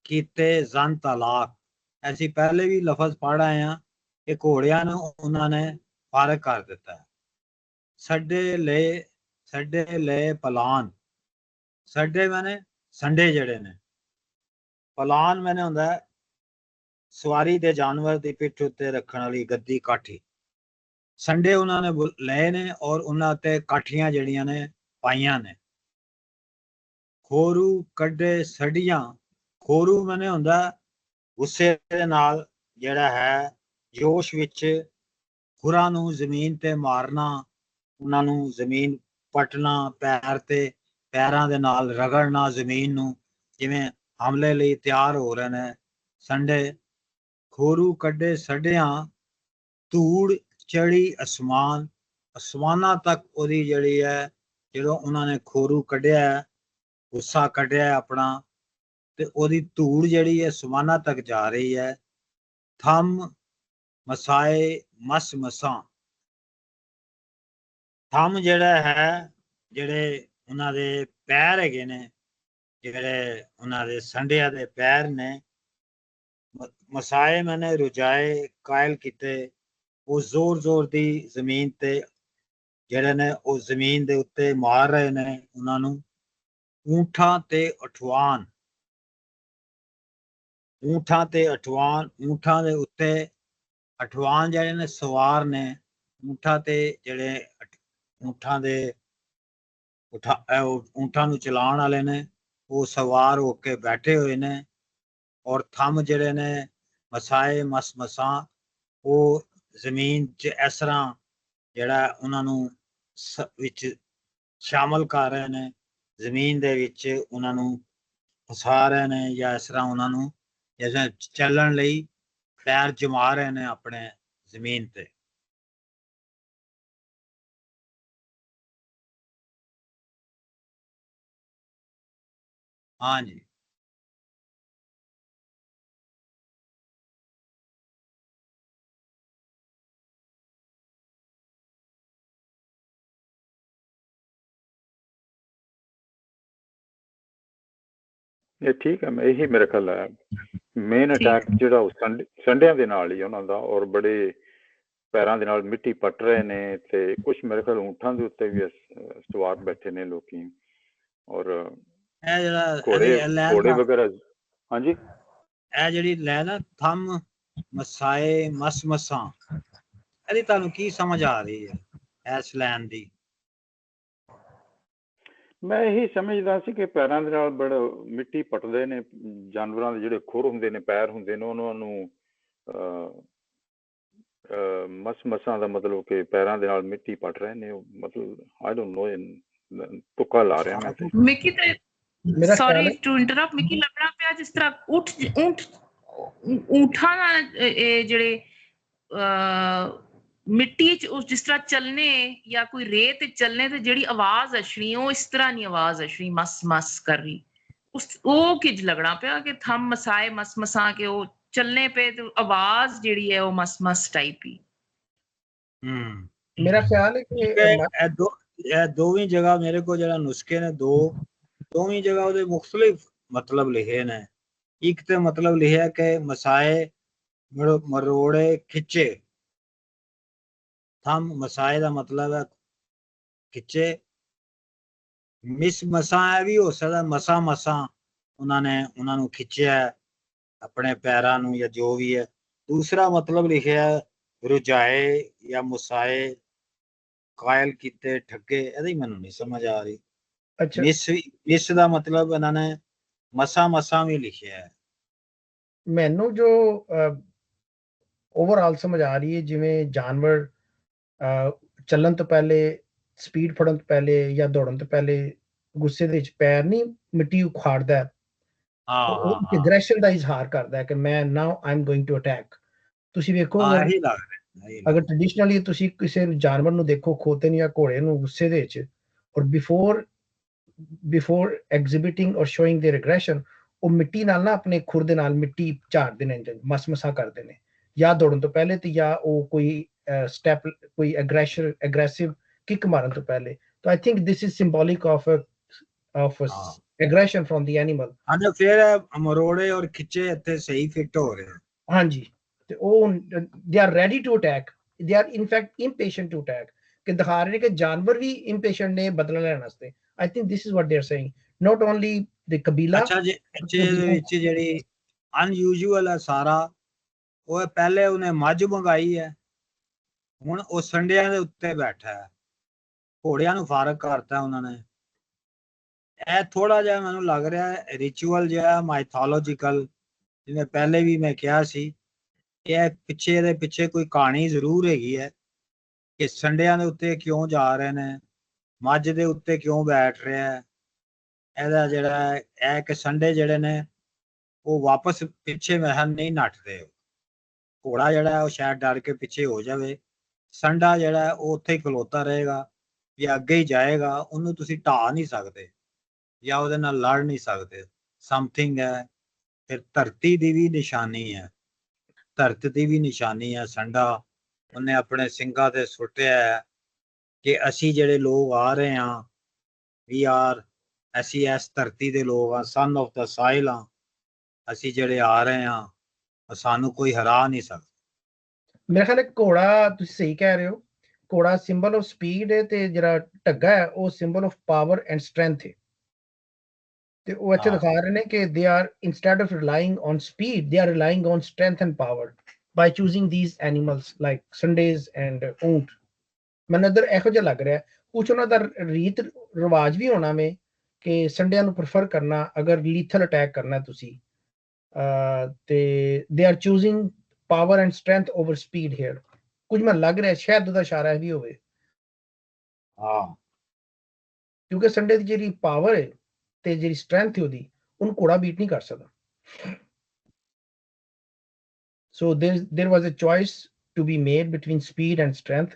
कीते जन तलाक, ऐसी पहले भी लफज पढ़ आए हैं कि घोड़ियां नूं उन्हां ने फारग कर दिता है। सड्डे ले पलान, सड्डे मैंने संडे जड़े ने, पलान मैंने हुंदा है सवारी दे जानवर दी पिठ उत्ते रखण वाली गद्दी काठी। संडे उन्होंने लए ने और उन्हां ते काठियां जड़ियां ने पाइयां ने। खोरू कड्डे सड़ियां, खोरू मैंने हुंदा गुस्से दे नाल जिहड़ा है जोश विच खुरां नूं जमीन ते मारना, उन्हां नूं जमीन पटना, पैर ते पैरां दे नाल रगड़ना जमीन नूं, जिवें हमले लई तैयार हो रहे ने संडे। खोरू कड्डे सड्डियां, धूड़ चढ़ी असमान, असमानां तक ओदी जिहड़ी है ਜਦੋਂ ਉਹਨਾਂ ਨੇ ਖੋਰੂ ਕੱਢਿਆ, ਗੁੱਸਾ ਕੱਢਿਆ ਆਪਣਾ, ਤੇ ਉਹਦੀ ਧੂੜ ਜਿਹੜੀ ਹੈ ਅਸਮਾਨਾਂ ਤੱਕ ਜਾ ਰਹੀ ਹੈ। ਥੰਮ ਮਸਾਏ ਮਸ ਮਸਾਂ, ਥੰਮ ਜਿਹੜਾ ਹੈ ਜਿਹੜੇ ਉਹਨਾਂ ਦੇ ਪੈਰ ਹੈਗੇ ਨੇ, ਜਿਹੜੇ ਉਹਨਾਂ ਦੇ ਸੰਡਿਆਂ ਦੇ ਪੈਰ ਨੇ, ਮਸਾਏ ਮੈਨੇ ਰੁਜਾਏ ਕਾਇਲ ਕੀਤੇ, ਉਹ ਜ਼ੋਰ ਜ਼ੋਰ ਦੀ ਜ਼ਮੀਨ ਤੇ ਜਿਹੜੇ ਨੇ ਉਹ ਜ਼ਮੀਨ ਦੇ ਉੱਤੇ ਮਾਰ ਰਹੇ ਨੇ ਉਹਨਾਂ ਨੂੰ। ਊਂਠਾਂ ਤੇ ਅਠਵਾਨ, ਊਂਠਾਂ ਤੇ ਅਠਵਾਨ, ਊਂਠਾਂ ਦੇ ਉੱਤੇ ਅਠਵਾਨ ਜਿਹੜੇ ਨੇ ਸਵਾਰ ਨੇ ਊਂਠਾਂ ਤੇ, ਜਿਹੜੇ ਊਂਠਾਂ ਦੇ ਊਂਠਾਂ ਨੂੰ ਚਲਾਉਣ ਵਾਲੇ ਨੇ ਉਹ ਸਵਾਰ ਹੋ ਕੇ ਬੈਠੇ ਹੋਏ ਨੇ। ਔਰ ਥੰਮ ਜਿਹੜੇ ਨੇ ਮਸਾਏ ਮਸ ਮਸਾਂ, ਉਹ ਜ਼ਮੀਨ 'ਚ ਇਸ ਤਰ੍ਹਾਂ ਜਿਹੜਾ ਉਹਨਾਂ ਨੂੰ ਵਿੱਚ ਸ਼ਾਮਲ ਕਰ ਰਹੇ ਨੇ, ਜ਼ਮੀਨ ਦੇ ਵਿੱਚ ਉਹਨਾਂ ਨੂੰ ਫਸਾ ਰਹੇ ਨੇ, ਜਾਂ ਇਸ ਤਰ੍ਹਾਂ ਉਹਨਾਂ ਨੂੰ ਜਿਵੇਂ ਚੱਲਣ ਲਈ ਪੈਰ ਜਮਾ ਰਹੇ ਨੇ ਆਪਣੇ ਜ਼ਮੀਨ ਤੇ। ਹਾਂਜੀ, ਇਹ ਠੀਕ ਹੈ। ਇਹੀ ਮੇਰੇ ਖਿਆਲ ਹੈ ਮੇਨ ਅਟੈਕ ਜਿਹੜਾ ਉਹ ਸੰਡਿਆਂ ਦੇ ਨਾਲ ਹੀ ਉਹਨਾਂ ਦਾ, ਔਰ ਬੜੇ ਪੈਰਾਂ ਦੇ ਨਾਲ ਮਿੱਟੀ ਪੱਟ ਰਹੇ ਨੇ, ਤੇ ਕੁਝ ਮੇਰੇ ਖਿਆਲ ਊਂਠਾਂ ਦੇ ਉੱਤੇ ਵੀ ਸਵਾਰ ਬੈਠੇ ਨੇ ਲੋਕੀ, ਔਰ ਇਹ ਜਿਹੜਾ ਘੋੜੇ ਵਗੈਰਾ। ਹਾਂਜੀ, ਇਹ ਜਿਹੜੀ ਲੈ ਨਾ ਥੰਮ ਮਸਾਏ ਮਸ ਮਸਾਂ, ਇਹਦੀ ਤੁਹਾਨੂੰ ਕੀ ਸਮਝ ਆ ਰਹੀ ਹੈ ਇਸ ਲੈਣ ਦੀ? ਮੈਂ ਇਹੀ ਸਮਝਦਾ ਸੀ ਕਿ ਪੈਰਾਂ ਦੇ ਨਾਲ ਬੜਾ ਮਿੱਟੀ ਪੱਟਦੇ ਨੇ, ਜਾਨਵਰਾਂ ਦੇ ਜਿਹੜੇ ਖੁਰ ਹੁੰਦੇ ਨੇ, ਪੈਰ ਹੁੰਦੇ ਨੇ, ਉਹਨਾਂ ਨੂੰ ਮਸ ਮਸਾਂ ਦਾ ਮਤਲਬ ਕਿ ਪੈਰਾਂ ਦੇ ਨਾਲ ਮਿੱਟੀ ਪੱਟ ਰਹੇ ਨੇ। ਮਤਲਬ ਆਈ ਡੋਨਟ ਨੋ, ਤੁੱਕਾ ਲਾ ਰਿਹਾ ਮੈਂ ਤੇ। ਮਿੱਕੀ ਤੇ ਸੌਰੀ ਟੂ ਇੰਟਰਰਪਟ, ਮਿੱਕੀ ਲੱਗਣਾ ਪਿਆ ਜਿਸ ਤਰ੍ਹਾਂ ਊਂਠਾਂ ਦਾ ਇਹ ਜਿਹੜੇ ਮਿੱਟੀ 'ਚ ਉਸ ਜਿਸ ਤਰ੍ਹਾਂ ਚੱਲਣੇ ਜਾਂ ਕੋਈ ਰੇਤ ਤੇ ਚੱਲਣੇ ਤੇ ਜਿਹੜੀ ਆਵਾਜ਼ ਅਛਣੀ, ਉਹ ਇਸ ਤਰ੍ਹਾਂ ਨਹੀਂ ਆਵਾਜ਼ ਅਛਣੀ ਮਸ ਮਸ ਕਰ ਰਹੀ। ਉਹ ਕਿਜ ਲੱਗਣਾ ਪਿਆ ਕਿ ਥੰਮ ਮਸਾਏ ਮਸ ਮਸਾਂ, ਕਿ ਉਹ ਚੱਲਣੇ ਪਏ ਤੇ ਆਵਾਜ਼ ਜਿਹੜੀ ਹੈ ਉਹ ਮਸ ਮਸ ਟਾਈਪ ਹੀ। मेरा ख्याल है कि ਇਹ ਦੋਵੇਂ ਜਗ੍ਹਾ ਮੇਰੇ ਕੋਲ ਜਿਹੜਾ ਨੁਸਖੇ ਨੇ ਦੋਵੇਂ ਜਗ੍ਹਾ ਉਹਦੇ ਮੁxtਲਿਫ ਮਤਲਬ ਲਿਖੇ ਨੇ। ਇੱਕ ਤੇ ਮਤਲਬ ਲਿਖਿਆ ਕਿ ਮਸਾਏ ਮਰੋੜੇ ਖਿੱਚੇ, ਥੰਮ ਮਸਾਏ ਦਾ ਮਤਲਬ ਹੈ ਖਿੱਚੇ। ਮਿਸ ਮਸਾਂ ਇਹ ਵੀ ਹੋ ਸਕਦਾ ਮਸਾਂ ਉਹਨਾਂ ਨੂੰ ਖਿੱਚਿਆ ਆਪਣੇ ਪੈਰਾਂ ਨੂੰ ਜਾਂ ਜੋ ਵੀ ਹੈ। ਦੂਸਰਾ ਮਤਲਬ ਲਿਖਿਆ ਰੁਝਾਏ ਜਾਂ ਮੁਸਾਏ, ਕਾਇਲ ਕੀਤੇ, ਠੱਗੇ। ਇਹਦੀ ਮੈਨੂੰ ਨਹੀਂ ਸਮਝ ਆ ਰਹੀ। ਅੱਛਾ, ਮਿਸ ਦਾ ਮਤਲਬ ਇਹਨਾਂ ਨੇ ਮਸਾਂ ਵੀ ਲਿਖਿਆ ਹੈ। ਮੈਨੂੰ ਜੋ ਓਵਰਆਲ ਸਮਝ ਆ ਰਹੀ ਹੈ, ਜਿਵੇਂ ਜਾਨਵਰ ਚੱਲਣ ਤੋਂ ਪਹਿਲੇ, ਸਪੀਡ ਫੜਨ ਤੋਂ ਪਹਿਲੇ ਜਾਂ ਦੌੜਨ ਤੋਂ ਪਹਿਲੇ ਗੁੱਸੇ ਦੇ ਵਿੱਚ ਪੈਰ ਨਹੀਂ ਮਿੱਟੀ ਉਖਾੜਦਾ ਹੈ, ਉਹ ਐਗਰੈਸ਼ਨ ਦਾ ਇਜ਼ਹਾਰ ਕਰਦਾ ਹੈ ਕਿ ਮੈਂ now I am going to attack. ਤੁਸੀਂ ਵੇਖੋ ਅਗਰ ਟ੍ਰੈਡੀਸ਼ਨਲੀ ਤੁਸੀਂ ਕਿਸੇ ਜਾਨਵਰ ਨੂੰ ਦੇਖੋ, ਖੋਤੇ ਨੂੰ ਜਾਂ ਘੋੜੇ ਨੂੰ ਗੁੱਸੇ ਦੇ ਵਿੱਚ, ਔਰ ਬਿਫੋਰ ਐਗਜ਼ਿਬਿਟਿੰਗ ਔਰ ਸ਼ੋਇੰਗ देयर ਐਗਰੈਸ਼ਨ, ਉਹ ਮਿੱਟੀ ਨਾਲ ਨਾ ਆਪਣੇ ਖੁਰ ਦੇ ਨਾਲ ਮਿੱਟੀ ਝਾੜਦੇ ਨੇ, ਮਸਮਸਾ ਕਰਦੇ ਨੇ, ਜਾਂ ਦੌੜਨ ਤੋਂ ਪਹਿਲੇ ਤੇ ਜਾਂ ਉਹ ਕੋਈ ਸਟੈਪ, ਕੋਈ ਐਗਰੈਸਿਵ ਕਿਕ ਮਾਰਨ ਤੋਂ ਪਹਿਲੇ। ਤਾਂ I think this is symbolic of aggression from the animal. ਹਾਂਜੀ, ਫਿਰ ਮਰੋੜੇ ਔਰ ਖਿੱਚੇ ਇੱਥੇ ਸਹੀ ਫਿੱਟ ਹੋ ਰਹੇ। ਹਾਂਜੀ, ਤੇ ਉਹ they are ready to attack, they are in fact impatient to attack, ਕਿ ਦਿਖਾ ਰਹੇ ਨੇ ਕਿ ਜਾਨਵਰ ਵੀ ਇੰਪੇਸ਼ੈਂਟ ਨੇ ਬਦਲਾ ਲੈਣ ਵਾਸਤੇ। I think this is what they are saying, not only the ਕਬੀਲਾ। ਅੱਛਾ ਜੀ, ਇਹਦੇ ਵਿੱਚ ਜਿਹੜੀ ਅਨਯੂਜੂਅਲ ਹੈ ਸਾਰਾ, ਉਹ ਪਹਿਲੇ ਉਹਨੇ ਮੱਝ ਮੰਗਾਈ ਹੈ, ਹੁਣ ਉਹ ਸੰਡਿਆਂ ਦੇ ਉੱਤੇ ਬੈਠਾ ਹੈ, ਘੋੜਿਆਂ ਨੂੰ ਫਾਰਗ ਕਰਤਾ ਉਹਨਾਂ ਨੇ। ਇਹ ਥੋੜਾ ਜਿਹਾ ਮੈਨੂੰ ਲੱਗ ਰਿਹਾ ਹੈ ਰਿਚੁਅਲ ਜਿਹਾ, ਮਾਈਥੋਲੋਜੀਕਲ। ਜਿਵੇਂ ਪਹਿਲੇ ਵੀ ਮੈਂ ਕਿਹਾ ਸੀ, ਇਹ ਇਹਦੇ ਪਿੱਛੇ ਕੋਈ ਕਹਾਣੀ ਜ਼ਰੂਰ ਹੈਗੀ ਹੈ ਕਿ ਸੰਡਿਆਂ ਦੇ ਉੱਤੇ ਕਿਉਂ ਜਾ ਰਹੇ ਨੇ, ਮੱਝ ਦੇ ਉੱਤੇ ਕਿਉਂ ਬੈਠ ਰਿਹਾ ਹੈ। ਇਹਦਾ ਜਿਹੜਾ ਇਹ ਕਿ ਸੰਡੇ ਜਿਹੜੇ ਨੇ ਉਹ ਵਾਪਸ ਪਿੱਛੇ ਮਹਿਲ ਨਹੀਂ ਨੱਠਦੇ। ਘੋੜਾ ਜਿਹੜਾ ਉਹ ਸ਼ਾਇਦ ਡਰ ਕੇ ਪਿੱਛੇ ਹੋ ਜਾਵੇ, ਸੰਡਾ ਜਿਹੜਾ ਉਹ ਉੱਥੇ ਹੀ ਖਲੋਤਾ ਰਹੇਗਾ ਜਾਂ ਅੱਗੇ ਹੀ ਜਾਏਗਾ। ਉਹਨੂੰ ਤੁਸੀਂ ਢਾਹ ਨਹੀਂ ਸਕਦੇ ਜਾਂ ਉਹਦੇ ਨਾਲ ਲੜ ਨਹੀਂ ਸਕਦੇ। ਸਮਥਿੰਗ ਹੈ। ਫਿਰ ਧਰਤੀ ਦੀ ਵੀ ਨਿਸ਼ਾਨੀ ਹੈ, ਧਰਤੀ ਦੀ ਵੀ ਨਿਸ਼ਾਨੀ ਹੈ ਸੰਡਾ। ਉਹਨੇ ਆਪਣੇ ਸਿੰਘਾਂ ਤੇ ਸੁੱਟਿਆ ਹੈ ਕਿ ਅਸੀਂ ਜਿਹੜੇ ਲੋਕ ਆ ਰਹੇ ਹਾਂ, ਵੀ ਅਸੀਂ ਇਸ ਧਰਤੀ ਦੇ ਲੋਕ ਹਾਂ, ਸਨ ਆਫ ਦਾ ਸਾਇਲ ਹਾਂ। ਅਸੀਂ ਜਿਹੜੇ ਆ ਰਹੇ ਹਾਂ, ਸਾਨੂੰ ਕੋਈ ਹਰਾ ਨਹੀਂ ਸਕਦਾ। ਮੇਰੇ ਖਿਆਲ ਘੋੜਾ, ਤੁਸੀਂ ਸਹੀ ਕਹਿ ਰਹੇ ਹੋ, ਘੋੜਾ ਸਿੰਬਲ ਆਫ ਸਪੀਡ ਹੈ, ਤੇ ਜਿਹੜਾ ਢੱਗਾ ਹੈ ਉਹ symbol of power and strength ਹੈ। ਤੇ ਉਹ ਇੱਥੇ ਦਿਖਾ ਰਹੇ ਨੇ ਕਿ they are, instead of relying on speed, they are relying on strength and power by choosing these animals like ਸੰਡੇਜ਼ ਐਂਡ ਊਂਟ। ਮੈਨੂੰ ਇੱਧਰ ਇਹੋ ਜਿਹਾ ਲੱਗ ਰਿਹਾ ਕੁਛ ਉਹਨਾਂ ਦਾ ਰੀਤ ਰਿਵਾਜ ਵੀ ਹੋਣਾ ਵੇ ਕਿ ਸੰਡਿਆਂ ਨੂੰ ਪ੍ਰੈਫਰ ਕਰਨਾ ਅਗਰ ਲੀਥਲ ਅਟੈਕ ਕਰਨਾ ਤੁਸੀਂ, ਤੇ they are choosing power and strength over speed here. ਕੁਝ ਮੈਨੂੰ ਲੱਗ ਰਿਹਾ ਸ਼ਾਇਦ ਉਹਦਾ ਇਸ਼ਾਰਾ ਵੀ ਹੋਵੇ, ਕਿਉਂਕਿ ਸੰਡੇ ਦੀ ਜਿਹੜੀ ਪਾਵਰ ਹੈ ਤੇ ਜਿਹੜੀ ਸਟਰੈਂਥ ਹੈ ਉਹਦੀ, ਉਹਨੂੰ ਘੋੜਾ ਬੀਟ ਨਹੀਂ ਕਰ ਸਕਦਾ। So there was a choice to be made between speed and strength.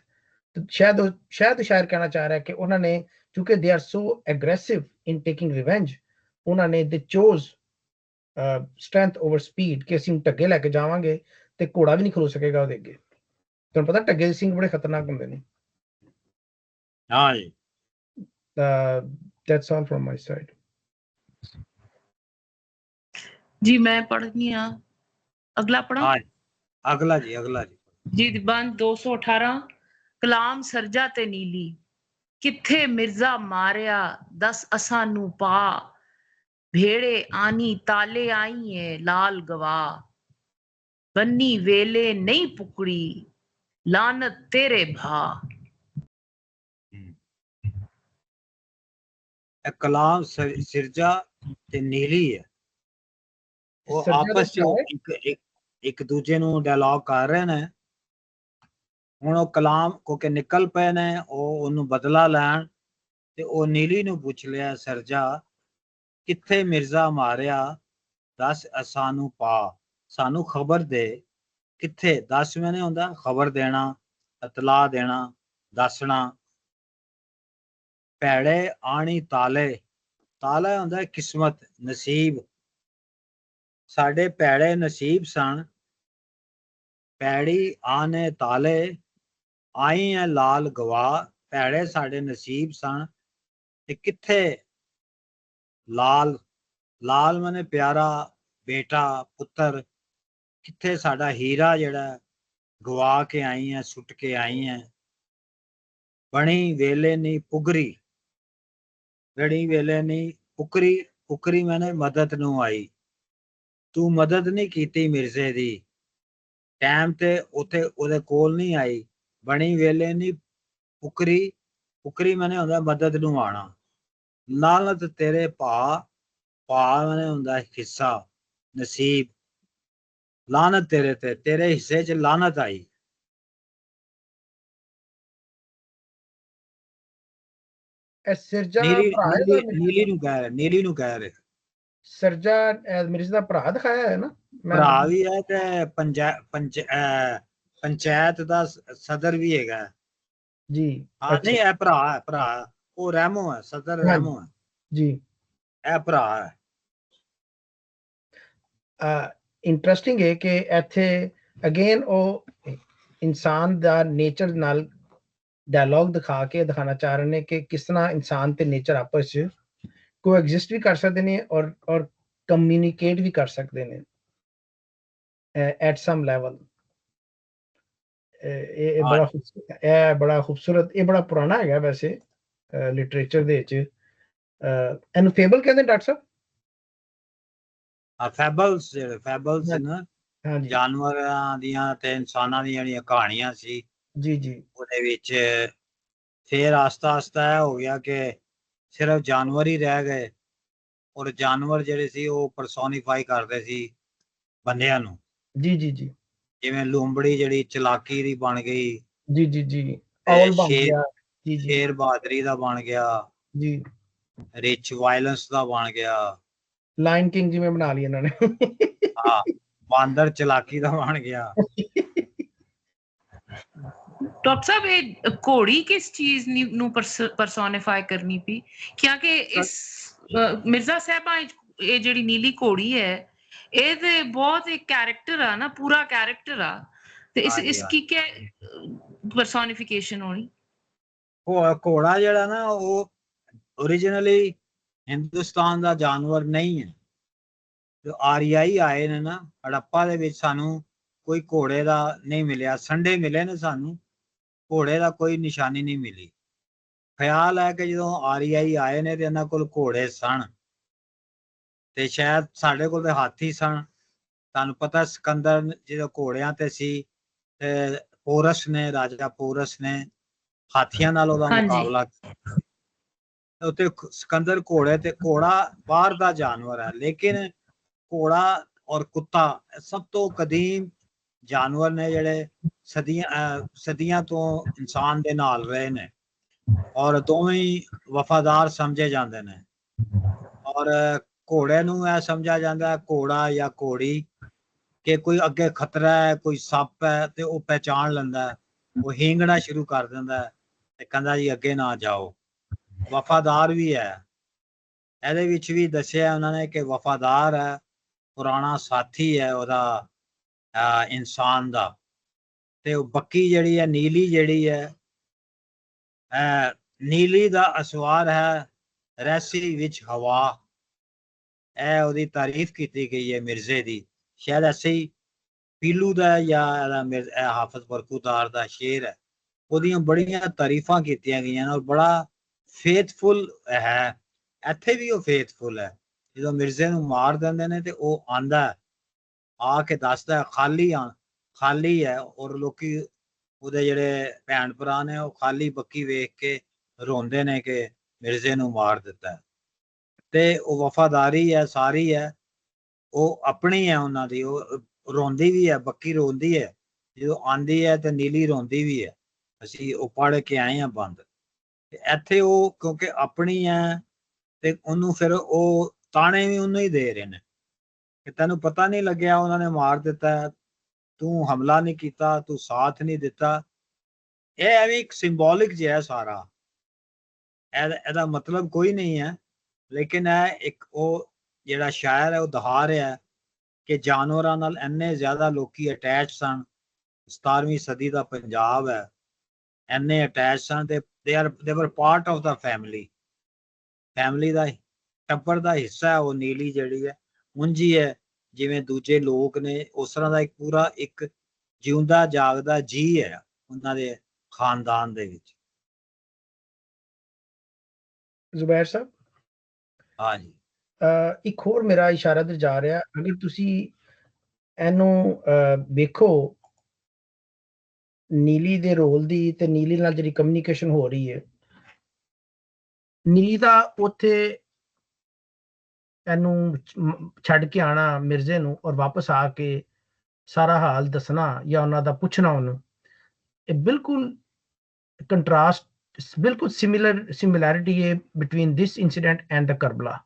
शायद शायर कहना चाह रहा है कि उन्होंने, क्योंकि they are so aggressive in taking revenge, उन्होंने they chose strength over speed कि ਅਸੀਂ ਢੱਗੇ ਲੈ ਕੇ ਜਾਵਾਂਗੇ ਤੇ ਘੋੜਾ ਵੀ ਨਹੀਂ ਖਲੋ ਸਕੇਗਾ ਉਹਦੇ ਅੱਗੇ। ਤੁਹਾਨੂੰ ਪਤਾ ਢੱਗੇ ਦੇ ਸਿੰਘ ਬੜੇ ਖਤਰਨਾਕ ਹੁੰਦੇ ਨੇ। ਹਾਂ ਜੀ, that's all from my side. ਜੀ ਮੈਂ ਪੜ੍ਹਨੀ ਆ, ਅਗਲਾ ਪੜ੍ਹਾਂ। ਅਗਲਾ ਜੀ ਜੀ ਬੰਦ 218। ਕਲਾਮ ਸਰਜਾ ਤੇ ਨੀਲੀ, ਕਿੱਥੇ ਮਿਰਜ਼ਾ ਮਾਰਿਆ ਦਸ ਅਸਾਂ ਨੂੰ ਪਾ, ਭੇੜੇ ਆਨੀ ਤਾਲੇ ਆਈਏ ਲਾਲ ਗਵਾ, ਬੰਨੀ ਵੇਲੇ ਨਹੀਂ ਪੁਕੜੀ ਲਾਨਤ ਤੇਰੇ ਭਾ। ਕਲਾਮ ਸਿਰਜਾ ਤੇ ਨੀਲੀ ਹੈ, ਉਹ ਆਪਸ ਚ ਇੱਕ ਦੂਜੇ ਨੂੰ ਡਾਇਲੌਗ ਕਰ ਰਹੇ ਨੇ। ਹੁਣ ਉਹ ਕਲਾਮ ਕਿਉਂਕਿ ਨਿਕਲ ਪਏ ਨੇ, ਉਹ ਉਹਨੂੰ ਬਦਲਾ ਲੈਣ, ਤੇ ਉਹ ਨੀਲੀ ਨੂੰ ਪੁੱਛ ਲਿਆ ਸਰਜਾ, ਕਿੱਥੇ ਮਿਰਜ਼ਾ ਮਾਰਿਆ ਦੱਸ ਅਸਾਂ ਨੂੰ ਪਾ, ਸਾਨੂੰ ਖਬਰ ਦੇ। ਕਿੱਥੇ ਦੱਸ ਮੈਨੇ ਹੁੰਦਾ ਖਬਰ ਦੇਣਾ, ਇਤਲਾਹ ਦੇਣਾ, ਦੱਸਣਾ। ਭੈੜੇ ਆਣੀ ਤਾਲੇ, ਤਾਲਾ ਹੁੰਦਾ ਕਿਸਮਤ, ਨਸੀਬ। ਸਾਡੇ ਭੈੜੇ ਨਸੀਬ ਸਨ। ਪੈੜੀ ਆਨੇ ਤਾਲੇ ਆਈ ਹੈ ਲਾਲ ਗਵਾ, ਭੈੜੇ ਸਾਡੇ ਨਸੀਬ ਸਨ ਤੇ ਕਿੱਥੇ ਲਾਲ, ਲਾਲ ਮਨੇ ਪਿਆਰਾ, ਬੇਟਾ, ਪੁੱਤਰ, ਕਿੱਥੇ ਸਾਡਾ ਹੀਰਾ ਜਿਹੜਾ ਗਵਾ ਕੇ ਆਈ ਹੈ, ਸੁੱਟ ਕੇ ਆਈ ਹੈ। ਬਣੀ ਵੇਲੇ ਨੀ ਪੁਗਰੀ, ਬਣੀ ਵੇਲੇ ਨੀ ਪੁਕਰੀ, ਪੁਕਰੀ ਮੈਨੇ ਮਦਦ ਨੂੰ ਆਈ। ਤੂੰ ਮਦਦ ਨਹੀਂ ਕੀਤੀ ਮਿਰਜ਼ੇ ਦੀ, ਟਾਈਮ ਤੇ ਉੱਥੇ ਉਹਦੇ ਕੋਲ ਨਹੀਂ ਆਈ। ਬਣੀ ਵੇਲੇ ਨੀ ਪੁਕਰੀ, ਪੁਕਰੀ ਮੈਨੇ ਹੁੰਦਾ ਮਦਦ ਨੂੰ ਆਣਾ। ਲਾਨਤ ਤੇਰੇ ਭਾ, ਭਾ ਮੈਨੇ ਹੁੰਦਾ ਹਿੱਸਾ, ਨਸੀਬ। ਲਾਨਤ ਤੇਰੇ ਤੇ, ਤੇਰੇ ਹਿੱਸੇ 'ਚ ਲਾਨਤ ਆਈ। ਇਹ ਸਿਰਜਾ ਨੀਲੀ ਭਰਾ ਹੈ ਨੀਲੀ ਦਾ ਨੀਲੀ ਨੂੰ ਕਹਿ ਰਹੇ, ਨੀਲੀ ਨੂੰ ਕਹਿ ਰਹੇ। ਸਿਰਜਾ ਮਿਰਜ਼ੇ ਦਾ ਭਰਾ ਦਿਖਾਇਆ ਹੈ ਨਾ। ਭਰਾ ਵੀ ਹੈ ਤੇ ਪੰਚਾਇਤ ਦਾ ਸਦਰ ਵੀ ਹੈਗਾ। ਜੀ ਹਾਂ ਨਹੀਂ, ਇਹ ਭਰਾ ਹੈ, ਭਰਾ। ਉਹ ਰਹਿਮੋ ਹੈ, ਸਦਰ ਰਹਿਮੋ ਹੈ ਜੀ। ਇਹ ਭਰਾ ਹੈ। ਇੰਟਰਸਟਿੰਗ ਹੈ ਕਿ ਇੱਥੇ ਅਗੇਨ ਉਹ ਇਨਸਾਨ ਦਾ ਨੇਚਰ ਨਾਲ ਡਾਇਲੌਗ ਦਿਖਾ ਕੇ ਦਿਖਾਣਾ ਚਾਹ ਰਹੇ ਨੇ ਕਿ ਕਿਸ ਤਰ੍ਹਾਂ ਇਨਸਾਨ ਤੇ ਨੇਚਰ ਆਪਸ 'ਚ ਕੋਐਗਜ਼ਿਸਟ ਵੀ ਕਰ ਸਕਦੇ ਨੇ ਔਰ ਕਮਿਊਨੀਕੇਟ ਵੀ ਕਰ ਸਕਦੇ ਨੇ ਐਟ ਸਮ ਲੈਵਲ। ਇਹ ਬੜਾ ਖੂਬਸੂਰਤ, ਇਹ ਬੜਾ ਪੁਰਾਣਾ ਹੈਗਾ ਵੈਸੇ ਲਿਟਰੇਚਰ ਦੇ ਵਿੱਚ। ਇਹਨੂੰ ਫੇਬਲ ਕਹਿੰਦੇ ਡਾਕਟਰ ਸਾਹਿਬ? ਫੈਬਲਸ, ਜਿਹੜੇ ਫੈਬਲਸ ਨਾ, ਹਾਂਜੀ ਜਾਨਵਰਾਂ ਦੀਆਂ ਤੇ ਇਨਸਾਨਾਂ ਦੀਆਂ ਜਿਹੜੀਆਂ ਕਹਾਣੀਆਂ ਸੀ, ਜੀ ਜੀ। ਉਹਦੇ ਵਿੱਚ ਫਿਰ ਆਸਤਾ ਆਸਤਾ ਇਹ ਹੋ ਗਿਆ ਕਿ ਸਿਰਫ ਜਾਨਵਰ ਹੀ ਰਹਿ ਗਏ, ਔਰ ਜਾਨਵਰ ਜਿਹੜੇ ਸੀ ਉਹ ਪਰਸੋਨੀਫਾਈ ਕਰਦੇ ਸੀ ਬੰਦਿਆਂ ਨੂੰ। ਜੀ ਜੀ ਜੀ ਜਿਵੇਂ ਲੂੰਬੜੀ ਜਿਹੜੀ ਚਲਾਕੀ ਦੀ ਬਣ ਗਈ, ਜੀ ਜੀ ਜੀ। ਔਲ ਬਣ ਗਿਆ। ਜੀ ਜੀ ਸ਼ੇਰ ਬਹਾਦਰੀ ਦਾ ਬਣ ਗਿਆ, ਜੀ। ਰਿਚ ਵਾਇਲੈਂਸ ਦਾ ਬਣ ਗਿਆ, ਲਾਇਨ ਕਿੰਗ ਜਿਵੇਂ ਬਣਾ ਲਈ ਇਹਨਾਂ ਨੇ। ਹਾਂ ਬਾਂਦਰ ਚਲਾਕੀ ਦਾ ਬਣ ਗਿਆ। ਡਾਕਟਰ ਸਾਹਿਬ ਇਹ ਘੋੜੀ ਕਿਸ ਚੀਜ਼ ਨੂੰ ਪਰਸੋਨੀਫਾਈ ਕਰਨੀ ਪਈ? ਕਿਉਂਕਿ ਇਸ ਮਿਰਜ਼ਾ ਸਾਹਿਬਾਂ ਇਹ ਜਿਹੜੀ ਨੀਲੀ ਘੋੜੀ ਹੈ ਇਹ ਤੇ ਬਹੁਤ ਇੱਕ ਕੈਰੈਕਟਰ ਆ ਨਾ, ਪੂਰਾ ਕੈਰੈਕਟਰ ਆ, ਤੇ ਇਸ ਕੀ ਕਿਆ ਪਰਸੋਨੀਫਿਕੇਸ਼ਨ ਹੋਣੀ? ਘੋੜਾ ਜਿਹੜਾ ਨਾ ਉਹ ओरिजिनली ਹਿੰਦੁਸਤਾਨ ਦਾ ਜਾਨਵਰ ਨਹੀਂ ਹੈ। ਜੋ ਆਰੀਆਈ ਆਏ ਨੇ ਨਾ, ਹੜੱਪਾ ਦੇ ਵਿੱਚ ਸਾਨੂੰ ਕੋਈ ਘੋੜੇ ਦਾ ਨਹੀਂ ਮਿਲਿਆ। ਸੰਡੇ ਮਿਲੇ ਨੇ ਸਾਨੂੰ, ਘੋੜੇ ਦਾ ਕੋਈ ਨਿਸ਼ਾਨੀ ਨਹੀਂ ਮਿਲੀ। ਖਿਆਲ ਹੈ ਕਿ ਜਦੋਂ ਆਰੀਆਈ ਆਏ ਨੇ ਤੇ ਇਹਨਾਂ ਕੋਲ ਘੋੜੇ ਸਨ, ਤੇ ਸ਼ਾਇਦ ਸਾਡੇ ਕੋਲ ਤੇ ਹਾਥੀ ਸਨ। ਤੁਹਾਨੂੰ ਪਤਾ ਸਿਕੰਦਰ ਜਦੋਂ ਘੋੜਿਆਂ ਤੇ ਸੀ, ਤੇ ਪੋਰਸ ਨੇ, ਰਾਜਾ ਪੋਰਸ ਨੇ ਹਾਥੀਆਂ ਨਾਲ ਉਹਦਾ ਮੁਕਾਬਲਾ ਕੀਤਾ। ਉੱਤੇ ਸਿਕੰਦਰ ਘੋੜੇ ਤੇ, ਘੋੜਾ ਬਾਹਰ ਦਾ ਜਾਨਵਰ ਹੈ, ਲੇਕਿਨ ਘੋੜਾ ਔਰ ਕੁੱਤਾ ਸਭ ਤੋਂ ਕਦੀਮ ਜਾਨਵਰ ਨੇ ਜਿਹੜੇ ਸਦੀਆਂ ਤੋਂ ਇਨਸਾਨ ਦੇ ਨਾਲ ਰਹੇ ਨੇ, ਔਰ ਦੋਵੇਂ ਵਫਾਦਾਰ ਸਮਝੇ ਜਾਂਦੇ ਨੇ। ਔਰ ਘੋੜੇ ਨੂੰ ਇਹ ਸਮਝਿਆ ਜਾਂਦਾ ਹੈ, ਘੋੜਾ ਜਾਂ ਘੋੜੀ, ਕਿ ਕੋਈ ਅੱਗੇ ਖਤਰਾ ਹੈ, ਕੋਈ ਸੱਪ ਹੈ ਤੇ ਉਹ ਪਹਿਚਾਣ ਲੈਂਦਾ, ਉਹ ਹੀਂਗਣਾ ਸ਼ੁਰੂ ਕਰ ਦਿੰਦਾ ਤੇ ਕਹਿੰਦਾ ਜੀ ਅੱਗੇ ਨਾ ਜਾਓ। ਵਫਾਦਾਰ ਵੀ ਹੈ, ਇਹਦੇ ਵਿੱਚ ਵੀ ਦੱਸਿਆ ਉਹਨਾਂ ਨੇ ਕਿ ਵਫਾਦਾਰ ਹੈ, ਪੁਰਾਣਾ ਸਾਥੀ ਹੈ ਉਹਦਾ ਇਨਸਾਨ ਦਾ। ਤੇ ਉਹ ਬੱਕੀ ਜਿਹੜੀ ਹੈ, ਨੀਲੀ ਜਿਹੜੀ ਹੈ, ਨੀਲੀ ਦਾ ਅਸਵਾਰ ਹੈ ਰੈਸੀ ਵਿੱਚ ਹਵਾ। ਇਹ ਉਹਦੀ ਤਾਰੀਫ ਕੀਤੀ ਗਈ ਹੈ ਮਿਰਜ਼ੇ ਦੀ। ਸ਼ਾਇਦ ਐਸੇ ਹੀ ਪੀਲੂ ਦਾ ਜਾਂ ਹਾਫਿਜ਼ ਬਰਖੁਦਾਰ ਦਾ ਸ਼ੇਰ ਹੈ, ਉਹਦੀਆਂ ਬੜੀਆਂ ਤਾਰੀਫਾਂ ਕੀਤੀਆਂ ਗਈਆਂ ਔਰ ਬੜਾ ਫੇਥਫੁਲ ਹੈ। ਇੱਥੇ ਵੀ ਉਹ ਫੇਥਫੁਲ ਹੈ। ਜਦੋਂ ਮਿਰਜ਼ੇ ਨੂੰ ਮਾਰ ਦਿੰਦੇ ਨੇ ਤੇ ਉਹ ਆਂਦਾ, ਆ ਕੇ ਦੱਸਦਾ ਖਾਲੀ ਹੈ, ਔਰ ਲੋਕੀ ਉਹਦੇ ਜਿਹੜੇ ਭੈਣ ਭਰਾ ਨੇ ਉਹ ਖਾਲੀ ਬੱਕੀ ਵੇਖ ਕੇ ਰੋਂਦੇ ਨੇ ਕਿ ਮਿਰਜ਼ੇ ਨੂੰ ਮਾਰ ਦਿੱਤਾ। ਤੇ ਉਹ ਵਫਾਦਾਰੀ ਹੈ ਸਾਰੀ ਹੈ, ਉਹ ਆਪਣੀ ਹੈ ਉਹਨਾਂ ਦੀ। ਉਹ ਰੋਂਦੀ ਵੀ ਹੈ, ਬੱਕੀ ਰੋਂਦੀ ਹੈ ਜਦੋਂ ਆਂਦੀ ਹੈ, ਤੇ ਨੀਲੀ ਰੋਂਦੀ ਵੀ ਹੈ। ਅਸੀਂ ਉਹ ਪੜ੍ਹ ਕੇ ਆਏ ਹਾਂ ਬੰਦ। ਤੇ ਇੱਥੇ ਉਹ ਕਿਉਂਕਿ ਆਪਣੀ ਹੈ ਤੇ ਉਹਨੂੰ ਫਿਰ ਉਹ ਤਾਣੇ ਵੀ ਉਹਨੂੰ ਹੀ ਦੇ ਰਹੇ ਨੇ ਕਿ ਤੈਨੂੰ ਪਤਾ ਨਹੀਂ ਲੱਗਿਆ ਉਹਨਾਂ ਨੇ ਮਾਰ ਦਿੱਤਾ, ਤੂੰ ਹਮਲਾ ਨਹੀਂ ਕੀਤਾ, ਤੂੰ ਸਾਥ ਨਹੀਂ ਦਿੱਤਾ। ਇਹ ਐਵੇਂ ਇੱਕ ਸਿੰਬੋਲਿਕ ਜਿਹਾ ਹੈ ਸਾਰਾ, ਇਹਦਾ ਮਤਲਬ ਕੋਈ ਨਹੀਂ ਹੈ, ਲੇਕਿਨ ਇਹ ਇੱਕ ਉਹ ਜਿਹੜਾ ਸ਼ਾਇਰ ਹੈ ਉਹ ਦਿਖਾ ਰਿਹਾ ਕਿ ਜਾਨਵਰਾਂ ਨਾਲ ਇੰਨੇ ਜ਼ਿਆਦਾ ਲੋਕੀ ਅਟੈਚ ਸਨ। 17ਵੀਂ ਸਦੀ ਦਾ ਪੰਜਾਬ ਹੈ, ਇੰਨੇ ਅਟੈਚ ਸਨ ਤੇ ਦੇ ਵਰ ਪਾਰਟ ਆਫ ਦਾ ਫੈਮਿਲੀ ਦਾ ਟੱਬਰ ਦਾ ਹਿੱਸਾ ਹੈ ਉਹ ਨੀਲੀ ਜਿਹੜੀ ਹੈ। ਉਂਝ ਹੀ ਹੈ ਜਿਵੇਂ ਦੂਜੇ ਲੋਕ ਨੇ, ਉਸ ਤਰ੍ਹਾਂ ਦਾ ਇੱਕ ਪੂਰਾ ਇੱਕ ਜਿਉਂਦਾ ਜਾਗਦਾ ਜੀ ਹੈ ਉਹਨਾਂ ਦੇ ਖਾਨਦਾਨ ਦੇ ਵਿੱਚ। ਜ਼ੁਬੈਰ ਸਾਹਿਬ, ਹਾਂਜੀ ਇੱਕ ਹੋਰ ਮੇਰਾ ਇਸ਼ਾਰਾ ਤੇ ਜਾ ਰਿਹਾ, ਅਗਰ ਤੁਸੀਂ ਇਹਨੂੰ ਵੇਖੋ ਨੀਲੀ ਦੇ ਰੋਲ ਦੀ ਤੇ ਨੀਲੀ ਨਾਲ ਜਿਹੜੀ ਕਮਿਊਨੀਕੇਸ਼ਨ ਹੋ ਰਹੀ ਹੈ, ਨੀਲੀ ਦਾ ਉੱਥੇ ਇਹਨੂੰ ਛੱਡ ਕੇ ਆਣਾ ਮਿਰਜ਼ੇ ਨੂੰ ਔਰ ਵਾਪਸ ਆ ਕੇ ਸਾਰਾ ਹਾਲ ਦੱਸਣਾ ਜਾਂ ਉਹਨਾਂ ਦਾ ਪੁੱਛਣਾ ਉਹਨੂੰ, ਇਹ ਬਿਲਕੁਲ ਕੰਟਰਾਸਟ, ਬਿਲਕੁਲ ਸਿਮਿਲੈਰਿਟੀ ਹੈ between this incident and the Karbala.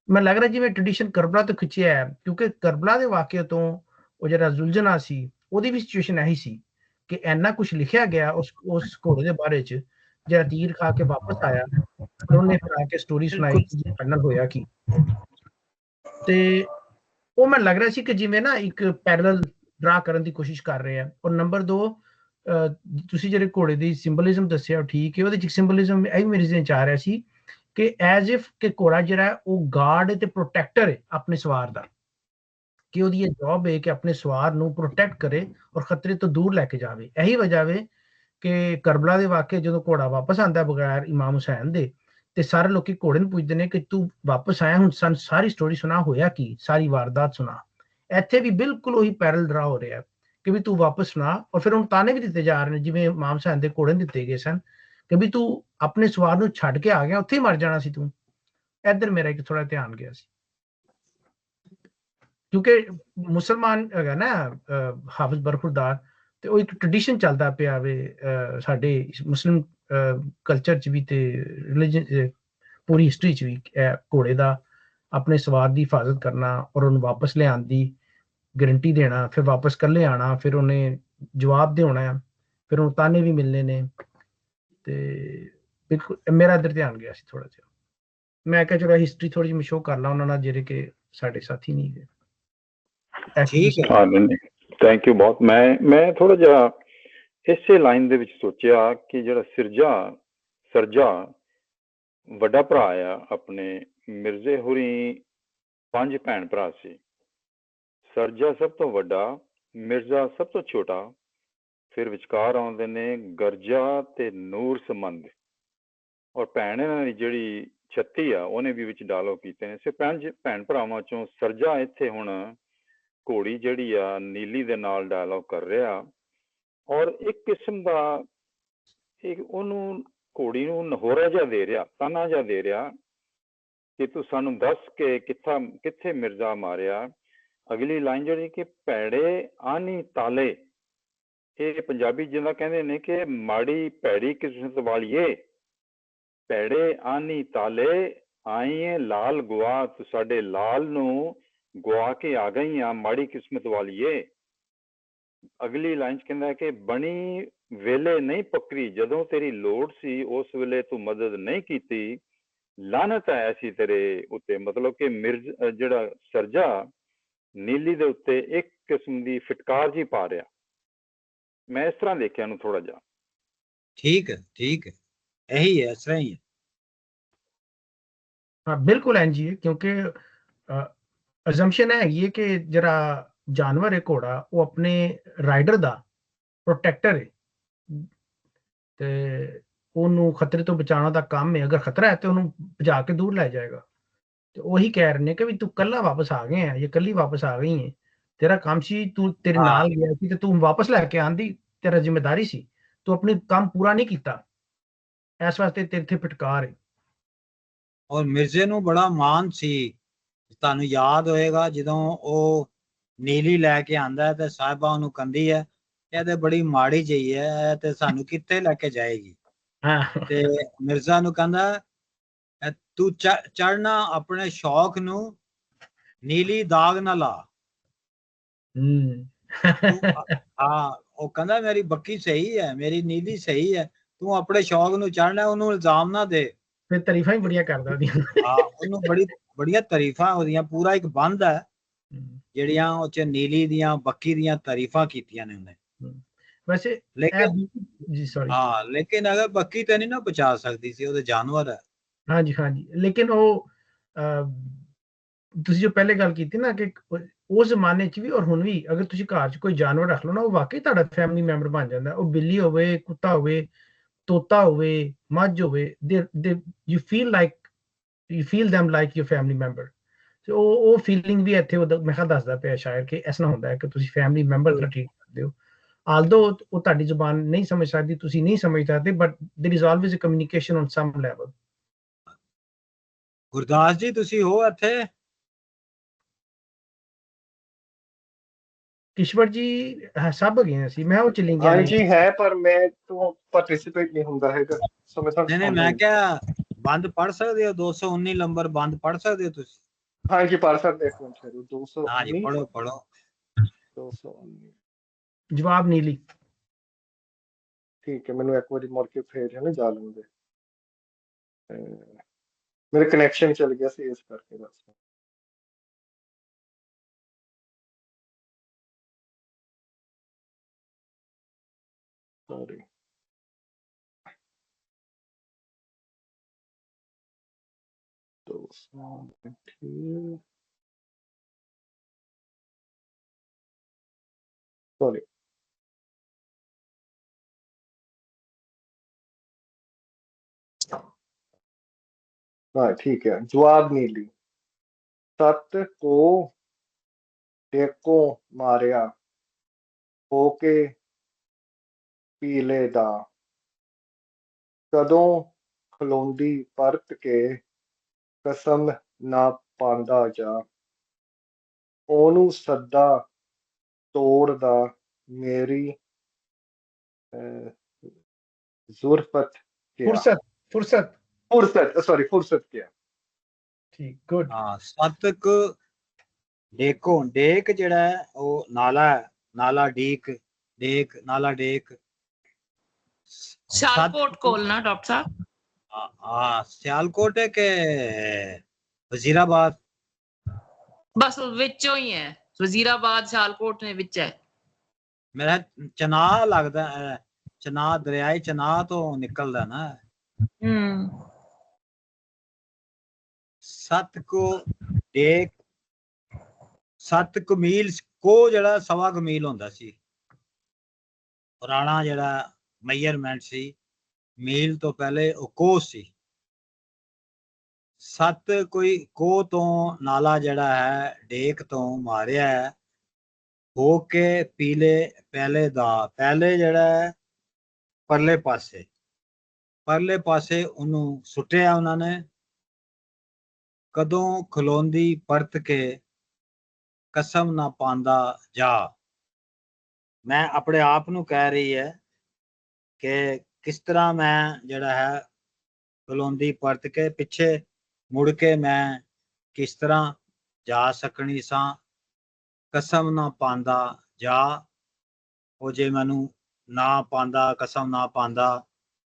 ਮੈਨੂੰ ਲੱਗ ਰਿਹਾ ਜਿਵੇਂ ਟ੍ਰੈਡੀਸ਼ਨ ਕਰਬਲਾ ਤੋਂ ਖਿੱਚਿਆ ਹੈ, ਕਿਉਂਕਿ ਕਰਬਲਾ ਦੇ ਵਾਕਿਏ ਤੋਂ ਉਹ ਜਿਹੜਾ ਜ਼ੁਲਝਣਾ ਸੀ ਉਹਦੀ ਵੀ ਸਿਚੁਏਸ਼ਨ ਇਹੀ ਸੀ ਕਿ ਇੰਨਾ ਕੁਝ ਲਿਖਿਆ ਗਿਆ ਉਸ ਘੋੜੇ ਦੇ ਬਾਰੇ ਚ, ਜਿਹੜਾ ਤੀਰ ਖਾ ਕੇ ਵਾਪਸ ਆਇਆ ਔਰ ਉਹਨੇ ਫਿਰ ਆ ਕੇ ਸਟੋਰੀ ਸੁਣਾਈ ਕਿ ਸਾਡੇ ਨਾਲ ਹੋਇਆ ਕੀ। ਤੇ ਉਹ ਮੈਨੂੰ ਲੱਗ ਰਿਹਾ ਸੀ ਕਿ ਜਿਵੇਂ ਨਾ ਇੱਕ ਪੈਰਲਲ ਡਰਾ ਕਰਨ ਦੀ ਕੋਸ਼ਿਸ਼ ਕਰ ਰਹੇ ਆ। ਔਰ ਨੰਬਰ 2, ਤੁਸੀਂ ਜਿਹੜੇ ਘੋੜੇ ਦੀ ਸਿੰਬਲਿਜ਼ਮ ਦੱਸਿਆ ਠੀਕ ਹੈ, ਉਹਦੇ ਚ ਸਿੰਬਲਿਜ਼ਮ ਇਹ ਮੇਰੇ ਜ਼ਿਹਨ ਚ ਆ ਰਿਹਾ ਸੀ ਕਿ ਐਜ਼ ਇਫ ਕਿ ਘੋੜਾ ਜਿਹੜਾ ਉਹ ਗਾਰਡ ਤੇ ਪ੍ਰੋਟੈਕਟਰ ਹੈ ਆਪਣੇ ਸਵਾਰ ਦਾ, ਕਿ ਉਹਦੀ ਇਹ ਜੌਬ ਹੈ ਕਿ ਆਪਣੇ ਸਵਾਰ ਨੂੰ ਪ੍ਰੋਟੈਕਟ ਕਰੇ ਔਰ ਖਤਰੇ ਤੋਂ ਦੂਰ ਲੈ ਕੇ ਜਾਵੇ। ਇਹੀ ਵਜ੍ਹਾ ਵੇ ਕਿ ਕਰਬਲਾ ਦੇ ਵਾਕਿਏ ਜਦੋਂ ਘੋੜਾ ਵਾਪਸ ਆਉਂਦਾ ਬਗੈਰ ਇਮਾਮ ਹੁਸੈਨ ਦੇ, ਤੇ ਸਾਰੇ ਲੋਕੀ ਘੋੜੇ ਨੂੰ ਪੁੱਛਦੇ ਨੇ ਕਿ ਤੂੰ ਵਾਪਸ ਆਇਆ, ਹੁਣ ਸਾਨੂੰ ਸਾਰੀ ਸਟੋਰੀ ਸੁਣਾ, ਹੋਇਆ ਕੀ, ਸਾਰੀ ਵਾਰਦਾਤ ਸੁਣਾ। ਇੱਥੇ ਵੀ ਬਿਲਕੁਲ ਉਹੀ ਪੈਰਲ ਡਰਾ ਹੋ ਰਿਹਾ ਕਿ ਵੀ ਤੂੰ ਵਾਪਸ ਸੁਣਾ। ਔਰ ਫਿਰ ਹੁਣ ਤਾਨੇ ਵੀ ਦਿੱਤੇ ਜਾ ਰਹੇ ਨੇ ਜਿਵੇਂ ਇਮਾਮ ਹੁਸੈਨ ਦੇ ਘੋੜੇ ਦਿੱਤੇ ਗਏ ਸਨ ਕਿ ਵੀ ਤੂੰ ਆਪਣੇ ਸਵਾਰ ਨੂੰ ਛੱਡ ਕੇ ਆ ਗਿਆ, ਉੱਥੇ ਹੀ ਮਰ ਜਾਣਾ ਸੀ ਤੂੰ। ਇੱਧਰ ਮੇਰਾ ਇੱਕ ਥੋੜਾ ਧਿਆਨ ਗਿਆ ਸੀ, ਕਿਉਂਕਿ ਮੁਸਲਮਾਨ ਹੈਗਾ ਨਾ ਹਾਫਿਜ਼ ਬਰਖੁਰਦਾਰ, ਤੇ ਉਹ ਇੱਕ ਟ੍ਰੈਡੀਸ਼ਨ ਚੱਲਦਾ ਪਿਆ ਵੇ ਸਾਡੇ ਮੁਸਲਿਮ ਕਲਚਰ ਚ ਵੀ ਤੇ ਰਿਲੀਜਨ ਪੂਰੀ ਹਿਸਟਰੀ ਚ ਵੀ, ਘੋੜੇ ਦਾ ਆਪਣੇ ਸਵਾਰ ਦੀ ਹਿਫਾਜ਼ਤ ਕਰਨਾ ਔਰ ਉਹਨੂੰ ਵਾਪਸ ਲਿਆਉਣ ਦੀ ਗਰੰਟੀ ਦੇਣਾ, ਫਿਰ ਵਾਪਸ ਇਕੱਲੇ ਆਣਾ, ਫਿਰ ਉਹਨੇ ਜਵਾਬ ਦੇਣਾ, ਫਿਰ ਉਹਨੂੰ ਤਾਨੇ ਵੀ ਮਿਲਨੇ ਨੇ। ਤੇ ਬਿਲਕੁਲ ਮੇਰਾ ਇੱਧਰ ਧਿਆਨ ਗਿਆ ਸੀ ਥੋੜਾ ਜਿਹਾ। ਮੈਂ ਕਿਹਾ ਚਲੋ ਹਿਸਟਰੀ ਥੋੜੀ ਜਿਹੀ ਸ਼ੋ ਕਰ ਲਾ ਉਹਨਾਂ ਨਾਲ ਜਿਹੜੇ ਕਿ ਸਾਡੇ ਸਾਥੀ ਨਹੀਂ ਗਏ। ਠੀਕ ਹੈ, ਥੈਂਕ ਯੂ ਬਹੁਤ। ਮੈਂ ਥੋੜਾ ਜਿਹਾ ਇਸੇ ਲਾਈਨ ਦੇ ਵਿੱਚ ਸੋਚਿਆ ਕਿ ਜਿਹੜਾ ਸਰਜਾ ਵੱਡਾ ਭਰਾ ਆ ਆਪਣੇ ਮਿਰਜ਼ੇ ਹੋਰੀ 5 ਭੈਣ ਭਰਾ ਸੀ। ਸਰਜਾ ਸਭ ਤੋਂ ਵੱਡਾ, ਮਿਰਜ਼ਾ ਸਭ ਤੋਂ ਛੋਟਾ, ਫਿਰ ਵਿਚਕਾਰ ਆਉਂਦੇ ਨੇ ਗਰਜਾ ਤੇ ਨੂਰ ਸੰਬੰਧ, ਔਰ ਭੈਣ ਇਹਨਾਂ ਦੀ ਜਿਹੜੀ 36 ਆ ਉਹਨੇ ਵੀ ਵਿੱਚ ਡਾਇਲੋਗ ਕੀਤੇ ਨੇ। ਸੇ 5 ਭੈਣ ਭਰਾਵਾਂ ਚੋਂ ਸਰਜਾ ਇੱਥੇ ਹੁਣ ਘੋੜੀ ਜਿਹੜੀ ਆ ਨੀਲੀ ਦੇ ਨਾਲ ਡਾਇਲੋਗ ਕਰ ਰਿਹਾ, ਔਰ ਇੱਕ ਕਿਸਮ ਦਾ ਉਹਨੂੰ ਘੋੜੀ ਨੂੰ ਨਹੋਰਾ ਜਿਹਾ ਦੇ ਰਿਹਾ, ਤਾਨਾ ਜਿਹਾ ਦੇ ਰਿਹਾ ਕਿ ਤੂੰ ਸਾਨੂੰ ਦੱਸ ਕੇ ਕਿੱਥੇ ਮਿਰਜ਼ਾ ਮਾਰਿਆ। ਅਗਲੀ ਲਾਈਨ ਜਿਹੜੀ ਕਿ ਭੈੜੇ ਆਨੀ ਤਾਲੇ, ਇਹ ਪੰਜਾਬੀ ਜਿੱਦਾਂ ਕਹਿੰਦੇ ਨੇ ਕਿ ਮਾੜੀ ਭੈੜੀ ਕਿਸਮਤ ਵਾਲੀਏ, ਭੈੜੇ ਆਨੀ ਤਾਲੇ ਆਈਏ ਲਾਲ ਗੁਆ, ਤੂੰ ਸਾਡੇ ਲਾਲ ਨੂੰ ਗੁਆ ਕੇ ਆ ਗਈ ਆ ਮਾੜੀ ਕਿਸਮਤ ਵਾਲੀਏ। ਅਗਲੀ ਲਾਈਨ ਚ ਕਹਿੰਦਾ ਕਿ ਬਣੀ ਵੇਲੇ ਨਹੀਂ ਪਕੜੀ, ਜਦੋਂ ਤੇਰੀ ਲੋੜ ਸੀ ਉਸ ਵੇਲੇ ਤੂੰ ਮਦਦ ਨਹੀਂ ਕੀਤੀ, ਲਾਨਤ ਹੈ ਐਸੀ ਤੇਰੇ ਉੱਤੇ। ਮਤਲਬ ਕਿ ਜਿਹੜਾ ਸਰਜਾ ਨੀਲੀ ਦੇ ਉੱਤੇ ਇੱਕ ਕਿਸਮ ਦੀ ਫਿਟਕਾਰ ਜੀ ਪਾ ਰਿਹਾ। ਮੈਂ ਇਸ ਤਰ੍ਹਾਂ ਦੇਖਿਆ ਨੂੰ ਥੋੜਾ ਜਿਹਾ। ਠੀਕ ਹੈ, ਇਹੀ ਹੈ, ਇਸ ਤਰ੍ਹਾਂ ਹੀ ਹੈ। ਹਾਂ ਬਿਲਕੁਲ ਇੰਝ ਹੀ ਹੈ, ਕਿਉਂਕਿ ਅਜ਼ੰਪਸ਼ਨ ਹੈਗੀ ਹੈ ਕਿ ਜਿਹੜਾ ਜਾਨਵਰ ਹੈ ਘੋੜਾ ਉਹ ਆਪਣੇ ਰਾਈਡਰ ਦਾ ਪ੍ਰੋਟੈਕਟਰ ਹੈ ਤੇ ਉਹਨੂੰ ਖਤਰੇ ਤੋਂ ਬਚਾਉਣ ਦਾ ਕੰਮ ਹੈ। ਅਗਰ ਖਤਰਾ ਹੈ ਤੇ ਉਹਨੂੰ ਭਜਾ ਕੇ ਦੂਰ ਲੈ ਜਾਏਗਾ। ਤੇ ਉਹੀ ਕਹਿ ਰਹੇ ਨੇ ਕਿ ਵੀ ਤੂੰ ਕੱਲਾ ਵਾਪਸ ਆ ਗਿਆ ਜਾਂ ਕੱਲੀ ਵਾਪਸ ਆ ਗਈ ਹੈ, ਤੇਰਾ ਕੰਮ ਸੀ, ਤੂੰ ਤੇਰੇ ਨਾਲ ਗਿਆ ਸੀ ਤੇ ਤੂੰ ਵਾਪਸ ਲੈ ਕੇ ਆਂਦੀ, ਤੇਰਾ ਜ਼ਿੰਮੇਵਾਰੀ ਸੀ, ਤੂੰ ਆਪਣੀ ਕੰਮ ਪੂਰਾ ਨਹੀਂ ਕੀਤਾ, ਇਸ ਵਾਸਤੇ ਤੇਰੇ ਤੇ ਫਟਕਾਰ ਹੈ। ਔਰ ਮਿਰਜ਼ੇ ਨੂੰ ਬੜਾ ਮਾਣ ਸੀ, ਤੁਹਾਨੂੰ ਯਾਦ ਹੋਏਗਾ ਜਦੋਂ ਉਹ ਨੀਲੀ ਲੈ ਕੇ ਆਂਦਾ ਤੇ ਸਾਹਿਬਾ ਉਹਨੂੰ ਕਹਿੰਦੀ ਹੈ ਇਹ ਤੇ ਬੜੀ ਮਾੜੀ ਜਿਹੀ ਹੈ ਤੇ ਸਾਨੂੰ ਕਿੱਥੇ ਲੈ ਕੇ ਜਾਏਗੀ। ਤੇ ਮਿਰਜ਼ਾ ਨੂੰ ਕਹਿੰਦਾ ਤੂੰ ਚੜਨਾ ਆਪਣੇ ਸ਼ੌਕ ਨੂੰ, ਨੀਲੀ ਦਾਗ ਨਾ ਲਾ। ਹਾਂ ਉਹ ਕਹਿੰਦਾ ਮੇਰੀ ਬੱਕੀ ਸਹੀ ਹੈ, ਮੇਰੀ ਨੀਲੀ ਸਹੀ ਹੈ, ਤੂੰ ਆਪਣੇ ਸ਼ੌਕ ਨੂੰ ਚੜਨਾ, ਉਹਨੂੰ ਇਲਜ਼ਾਮ ਨਾ ਦੇ। ਫਿਰ ਤਾਰੀਫਾਂ ਹੀ ਬੜੀਆਂ ਕਰਦਾ ਉਹਦੀਆਂ। ਹਾਂ ਉਹਨੂੰ ਬੜੀਆਂ ਤਾਰੀਫਾਂ ਉਹਦੀਆਂ, ਪੂਰਾ ਇੱਕ ਬੰਦ ਹੈ ਜਿਹੜੀਆਂ ਉਹ ਚ ਨੀਲੀ ਦੀਆਂ ਬੱਕੀ ਦੀਆਂ ਤਾਰੀਫਾਂ ਕੀਤੀਆਂ ਨੇ ਉਹਨੇ। ਵੈਸੇ ਇਹ ਲੇਕਿਨ ਜੀ ਸੌਰੀ ਹਾਂ ਲੇਕਿਨ ਅਗਰ ਬੱਕੀ ਤੇ ਨਹੀਂ ਨਾ ਬਚਾ ਸਕਦੀ ਸੀ, ਉਹਦੇ ਜਾਨਵਰ ਹੈ। ਹਾਂਜੀ ਹਾਂਜੀ, ਲੇਕਿਨ ਉਹ ਤੁਸੀਂ ਜੋ ਪਹਿਲੇ ਗੱਲ ਕੀਤੀ ਨਾ ਕਿ ਉਸ ਜ਼ਮਾਨੇ 'ਚ ਵੀ ਔਰ ਹੁਣ ਵੀ ਅਗਰ ਤੁਸੀਂ ਘਰ 'ਚ ਕੋਈ ਜਾਨਵਰ ਰੱਖ ਲਓ ਨਾ, ਉਹ ਵਾਕਈ ਤੁਹਾਡਾ ਫੈਮਿਲੀ ਮੈਂਬਰ ਬਣ ਜਾਂਦਾ। ਉਹ ਬਿੱਲੀ ਹੋਵੇ, ਕੁੱਤਾ ਹੋਵੇ, ਤੋਤਾ ਹੋਵੇ, ਮੱਝ ਹੋਵੇ, you feel them like your family member। ਤੇ ਉਹ ਫੀਲਿੰਗ ਵੀ ਇੱਥੇ ਮੈਂ ਕਿਹਾ ਦੱਸਦਾ ਪਿਆ ਸ਼ਾਇਰ ਕਿ ਇਸ ਤਰ੍ਹਾਂ ਹੁੰਦਾ ਹੈ ਕਿ ਤੁਸੀਂ ਫੈਮਿਲੀ ਮੈਂਬਰ ਤਰ੍ਹਾਂ ਟ੍ਰੀਟ ਕਰਦੇ ਹੋ। ਆਲਦੋ ਉਹ ਤੁਹਾਡੀ ਜ਼ੁਬਾਨ ਨਹੀਂ ਸਮਝ ਸਕਦੀ, ਤੁਸੀਂ ਨਹੀਂ ਸਮਝ ਸਕਦੇ, but there is always a communication on some level. Gurdas ji ਤੁਸੀਂ ਹੋ ਇੱਥੇ? ਕਿਸ਼ਵਰ ਜੀ ਸਭ ਹੈਗੇ ਸੀ, ਮੈਂ ਉਹ ਚਲੀ ਗਿਆ। ਹਾਂਜੀ ਹੈ, ਪਰ ਮੈਂ ਤੋਂ ਪਾਰਟਿਸਿਪੇਟ ਨਹੀਂ ਹੁੰਦਾ ਹੈਗਾ, ਸੋ ਮੈਂ ਤੁਹਾਨੂੰ ਨਹੀਂ ਮੈਂ ਕਿਹਾ ਬੰਦ ਪੜ ਸਕਦੇ ਹੋ? 219 ਨੰਬਰ ਬੰਦ ਪੜ ਸਕਦੇ ਹੋ ਤੁਸੀਂ? ਹਾਂਜੀ ਪੜ ਸਕਦੇ, ਇੱਕ ਮਿੰਟ ਠਹਿਰੋ। ਹਾਂਜੀ 219 ਪੜੋ 219 ਜਵਾਬ ਨੀਲੀ। ਠੀਕ ਹੈ, ਮੈਨੂੰ ਇੱਕ ਵਾਰੀ ਮੁੜ ਕੇ ਫੇਰ ਹੈ ਨਾ ਜਾ ਲੈਂਦੇ, ਮੇਰੇ ਕਨੈਕਸ਼ਨ ਚਲ ਗਿਆ ਸੀ ਇਸ ਕਰਕੇ ਬਸ। ਸੌਰੀ। सॉरी, हाँ ठीक है। जवाब नीली। सत को टेको मारिया होके पीले दा, कदों खलोंदी परत के कसम ना पांदा जा, ओनू सदा तोड़दा मेरी जुर्फत क्या, फुर्सत फुर्सत फुर्सत, सॉरी फुर्सत क्या। ठीक, गुड। ਹਾਂ ਸਤਕ ਡੇਕੋ, ਡੇਕ ਜਿਹੜਾ ਹੈ ਉਹ ਨਾਲਾ ਹੈ, ਨਾਲਾ ਡੀਕ, ਡੇਕ ਨਾਲਾ ਡੇਕ। ਸਿਆਲਕੋਟ ਕੋਲ ਨਾ ਡਾਕਟਰ ਸਾਹਿਬ? ਹਾਂ ਸਿਆਲਕੋਟ ਹੈ ਕਿ ਵਜ਼ੀਰਾਬਾਦ? ਬਸ ਵਿੱਚੋਂ ਹੀ ਹੈ, ਵਜ਼ੀਰਾਬਾਦ ਸਿਆਲਕੋਟ ਨੇ ਵਿੱਚ ਹੈ। ਮੇਰਾ ਚਨਾਹ ਲੱਗਦਾ ਹੈ, ਚਨਾਹ ਦਰਿਆਏ ਚਨਾਹ ਤੋਂ ਨਿਕਲਦਾ ਨਾ। ਸੱਤ ਕੋ ਡੇਕ, 7 ਕੁ ਮੀਲ, ਕੋ ਜਿਹੜਾ 1.25 ਮੀਲ ਹੁੰਦਾ ਸੀ ਪੁਰਾਣਾ ਜਿਹੜਾ ਮੈਜ਼ਰਮੈਂਟ ਸੀ, ਮੀਲ ਤੋਂ ਪਹਿਲੇ ਉਹ ਕੋਹ ਸੀ। 7 ਕੋਈ ਕੋਹ ਤੋਂ ਨਾਲਾ ਜਿਹੜਾ ਹੈ ਡੇਕ ਤੋਂ ਮਾਰਿਆ ਹੈ, ਹੋ ਕੇ ਪੀਲੇ ਪਹਿਲੇ ਦਾ, ਪਹਿਲੇ ਜਿਹੜਾ ਹੈ ਪਰਲੇ ਪਾਸੇ ਉਹਨੂੰ ਸੁੱਟਿਆ ਉਹਨਾਂ ਨੇ, ਕਦੋਂ ਖਲੋਂਦੀ ਪਰਤ ਕੇ ਕਸਮ ਨਾ ਪਾਂਦਾ ਜਾ। ਮੈਂ ਆਪਣੇ ਆਪ ਨੂੰ ਕਹਿ ਰਹੀ ਹੈ ਕਿ ਕਿਸ ਤਰ੍ਹਾਂ ਮੈਂ ਜਿਹੜਾ ਹੈ ਖਲੋਂਦੀ ਪਰਤ ਕੇ ਪਿੱਛੇ ਮੁੜ ਕੇ ਮੈਂ ਕਿਸ ਤਰ੍ਹਾਂ ਜਾ ਸਕਣੀ ਸਾਂ, ਕਸਮ ਨਾ ਪਾਂਦਾ ਜਾ। ਉਹ ਜੇ ਮੈਨੂੰ ਨਾ ਪਾਂਦਾ, ਕਸਮ ਨਾ ਪਾਂਦਾ,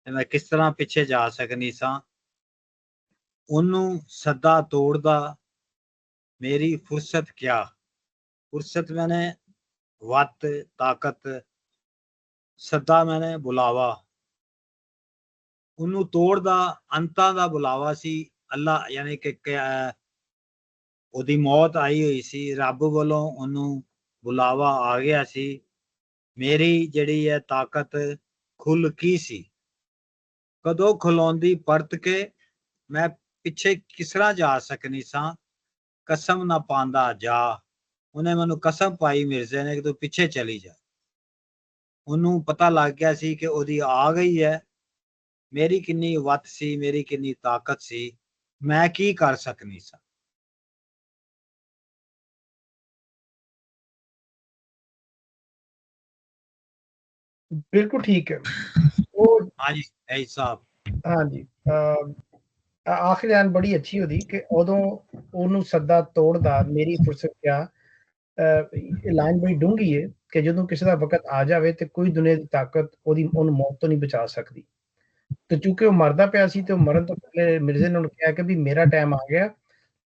ਤੇ ਮੈਂ ਕਿਸ ਤਰ੍ਹਾਂ ਪਿੱਛੇ ਜਾ ਸਕਣੀ ਸਾਂ। ਉਹਨੂੰ ਸੱਦਾ ਤੋੜਦਾ ਮੇਰੀ ਫੁਰਸਤ ਕਿਆ, फुर्सत मैंने वत ताकत, सदा मैंने बुलावा। ਉਹਨੂੰ ਤੋੜਦਾ ਅੰਤਾਂ ਦਾ ਬੁਲਾਵਾ ਸੀ ਅੱਲਾ, ਯਾਨੀ ਕਿ ਉਹਦੀ ਮੌਤ ਆਈ ਹੋਈ ਸੀ, ਰੱਬ ਵੱਲੋਂ ਉਹਨੂੰ ਬੁਲਾਵਾ ਆ ਗਿਆ ਸੀ। ਮੇਰੀ ਜਿਹੜੀ ਹੈ ਤਾਕਤ ਖੁੱਲ ਕੀ ਸੀ, ਕਦੋਂ ਖਲੋਂਦੀ ਪਰਤ ਕੇ ਮੈਂ ਪਿੱਛੇ ਕਿਸ ਤਰ੍ਹਾਂ ਜਾ ਸਕਣੀ ਸਾਂ, ਕਸਮ ਨਾ ਪਾਂਦਾ ਜਾ। ਉਹਨੇ ਮੈਨੂੰ ਕਸਮ ਪਾਈ ਮਿਰਜ਼ੇ ਨੇ ਕਿ ਤੂੰ ਪਿੱਛੇ ਚਲੀ ਜਾ। ਉਹਨੂੰ ਪਤਾ ਲੱਗ ਗਿਆ ਸੀ ਕਿ ਉਹਦੀ ਆ ਗਈ ਹੈ। ਮੇਰੀ ਕਿੰਨੀ ਵੱਤ ਸੀ, ਮੇਰੀ ਕਿੰਨੀ ਤਾਕਤ ਸੀ, ਮੈਂ ਕੀ ਕਰ ਸਕਣੀ ਸਾਂ। ਬਿਲਕੁਲ ਠੀਕ ਹੈ। ਉਹ ਹਾਂਜੀ ਐ ਸਾਹਿਬ, ਹਾਂਜੀ ਆਖਰੀ ਲਾਈਨ ਬੜੀ ਅੱਛੀ ਉਹਦੀ ਕਿ ਉਦੋਂ ਉਹਨੂੰ ਸੱਦਾ ਤੋੜਦਾ ਮੇਰੀ ਫੁਰਸਤ ਕਿਆ। ਇਹ ਲਾਈਨ ਬੜੀ ਡੂੰਘੀ ਹੈ ਕਿ ਜਦੋਂ ਕਿਸੇ ਦਾ ਵਕਤ ਆ ਜਾਵੇ ਤੇ ਕੋਈ ਦੁਨੀਆ ਦੀ ਤਾਕਤ ਉਹਨੂੰ ਮੌਤ ਤੋਂ ਨਹੀਂ ਬਚਾ ਸਕਦੀ। ਤੇ ਚੂੰਕਿ ਉਹ ਮਰਦਾ ਪਿਆ ਸੀ ਤੇ ਉਹ ਮਰਨ ਤੋਂ ਪਹਿਲੇ ਮਿਰਜ਼ੇ ਨੇ ਉਹਨੂੰ ਕਿਹਾ ਕਿ ਵੀ ਮੇਰਾ ਟਾਈਮ ਆ ਗਿਆ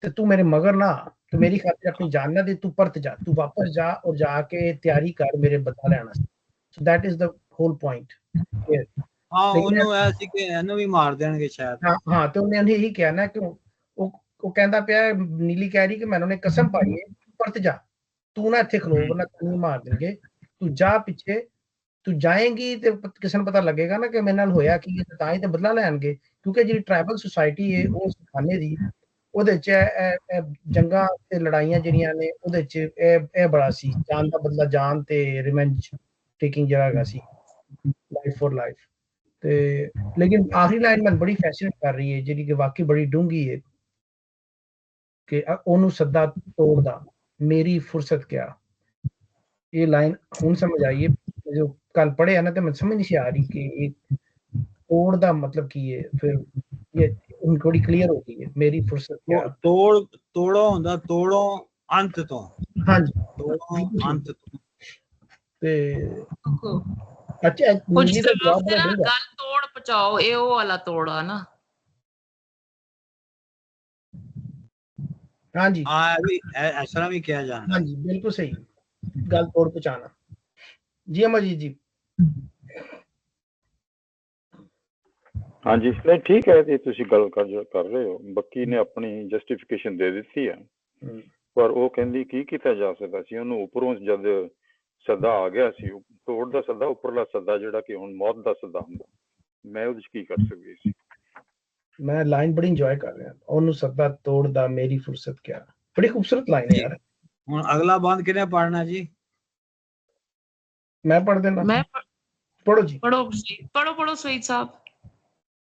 ਤੇ ਤੂੰ ਮੇਰੇ ਮਗਰ ਨਾ, ਤੂੰ ਮੇਰੀ ਖਾਤਰ ਆਪਣੀ ਜਾਨ ਨਾ ਦੇ, ਤੂੰ ਪਰਤ ਜਾ, ਤੂੰ ਵਾਪਸ ਜਾ ਔਰ ਜਾ ਕੇ ਤਿਆਰੀ ਕਰ ਮੇਰੇ ਬਦਲਾ ਲੈਣ ਵਾਸਤੇ। So that is the whole point here. ਹਾਂ ਲੇਕਿਨ ਉਹਨੂੰ ਐ ਸੀ ਕਿ ਇਹਨੂੰ ਵੀ ਮਾਰ ਦੇਣਗੇ ਸ਼ਾਇਦ। ਹਾਂ ਤੇ ਉਹਨੇ ਇਹੀ ਕਿਹਾ ਨਾ ਕਿ ਉਹ ਕਹਿੰਦਾ ਪਿਆ, ਨੀਲੀ ਕਹਿ ਰਹੀ ਕਿ ਮੈਨੂੰ ਨੇ ਕਸਮ ਪਾਈ ਹੈ, ਪਰਤ ਜਾ, ਤੂੰ ਨਾ ਇੱਥੇ ਖਲੋ ਵਰਨਾ ਤੈਨੂੰ ਮਾਰ ਦੇਣਗੇ, ਤੂੰ ਜਾ ਪਿੱਛੇ, ਤੂੰ ਜਾਏਂਗੀ ਤੇ ਕਿਸੇ ਨੂੰ ਪਤਾ ਲੱਗੇਗਾ ਨਾ ਕਿ ਮੇਰੇ ਨਾਲ ਹੋਇਆ ਕੀ ਹੈ, ਤਾਂ ਹੀ ਤੇ ਬਦਲਾ ਲੈਣਗੇ। ਕਿਉਂਕਿ ਜਿਹੜੀ ਟ੍ਰਾਈਬਲ ਸੁਸਾਇਟੀ ਹੈ ਉਹ ਸਿਖਾਣੇ ਦੀ, ਉਹਦੇ ਚ ਇਹ ਜੰਗਾਂ ਤੇ ਲੜਾਈਆਂ ਜਿਹੜੀਆਂ ਨੇ ਉਹਦੇ ਚ ਇਹ ਬੜਾ ਸੀ, ਜਾਨ ਦਾ ਬਦਲਾ ਜਾਨ ਤੇ ਰਿਵੈਂਜ ਟੇਕਿੰਗ ਜਿਹੜਾ ਹੈਗਾ ਸੀ, ਲਾਈਫ ਫॉर ਲਾਈਫ। ਤੇ ਲੇਕਿਨ ਆਖਰੀ ਲਾਈਨ ਮੈਨੂੰ ਬੜੀ ਫੈਸੀਨੇਟ ਕਰ ਰਹੀ ਹੈ, ਜਿਹੜੀ ਕਿ ਵਾਕਈ ਬੜੀ ਡੂੰਘੀ ਹੈ ਕਿ ਉਹਨੂੰ ਸੱਦਾ ਤੋੜਦਾ ਮੇਰੀ ਫੁਰਸਤ ਕਿਆ। ਇਹ ਲਾਈਨ ਹੁਣ ਸਮਝ आई है, जो कल पढ़े है ना तो मैं समझ नहीं आ रही कि ये तोड़ ਦਾ ਮਤਲਬ ਕੀ ਹੈ। ਫਿਰ ਇਹ ਹੁਣ ਥੋੜੀ ਕਲੀਅਰ ਹੋ ਗਈ ਹੈ, ਮੇਰੀ ਫੁਰਸਤ ਕਿਆ। ਤੋੜੋ ਹੁੰਦਾ ਤੋੜੋ ਅੰਤ ਤੋਂ, ਹਾਂਜੀ ਤੋੜੋ ਅੰਤ ਤੋਂ। ਤੇ ਅੱਛਾ ਕੁਝ ਨੀਲੀ ਦਾ ਜਵਾਬ ਨਾ ਬੜਾ ਡੂੰਘਾ। ਗੱਲ ਤੋੜ ਪਚਾਓ, ਇਹ ਉਹ ਵਾਲਾ ਤੋੜਾ ਨਾ। ਹਾਂਜੀ ਹਾਂ ਵੀ ਇਸ ਤਰ੍ਹਾਂ ਵੀ ਕਿਹਾ ਜਾਂਦਾ। ਹਾਂਜੀ ਬਿਲਕੁਲ ਸਹੀ ਗੱਲ, ਤੋੜ ਪਹੁੰਚਾਣਾ। ਜੀ ਅਮਰਜੀਤ ਜੀ। ਹਾਂਜੀ ਨਹੀਂ ਠੀਕ ਹੈ ਜੀ, ਤੁਸੀਂ ਗੱਲ ਕਰ ਰਹੇ ਹੋ। ਬੱਕੀ ਨੇ ਆਪਣੀ ਜਸਟੀਫਿਕੇਸ਼ਨ ਦੇ ਦਿੱਤੀ ਹੈ, ਪਰ ਉਹ ਕਹਿੰਦੀ ਕੀ ਕੀਤਾ ਜਾ ਸਕਦਾ ਸੀ। ਉਹਨੂੰ ਉੱਪਰੋਂ ਜਦ ਸੱਦਾ ਆ ਗਿਆ ਸੀ, ਤੋੜ ਦਾ ਸੱਦਾ, ਉੱਪਰਲਾ ਸੱਦਾ ਜਿਹੜਾ ਕਿ ਹੁਣ ਮੌਤ ਦਾ ਸੱਦਾ ਹੁੰਦਾ, ਮੈਂ ਉਹਦੇ 'ਚ ਕੀ ਕਰ ਸਕਦੀ ਸੀ। ਮੈਂ ਲਾਈਨ ਬੜੀ ਇੰਜੋਏ ਕਰ ਰਿਹਾ, ਉਹਨੂੰ ਸੱਦਾ ਤੋੜਦਾ ਮੇਰੀ ਫੁਰਸਤ ਕਿਆ। ਬੜੀ ਖੂਬਸੂਰਤ ਲਾਈਨ ਹੈ ਯਾਰ। ਹੁਣ ਅਗਲਾ ਬੰਦ ਕਿਹਨੇ ਪੜਨਾ ਜੀ? मैं पढ़ देना। मैं पढ़ो जी, पढ़ो सईद साहब।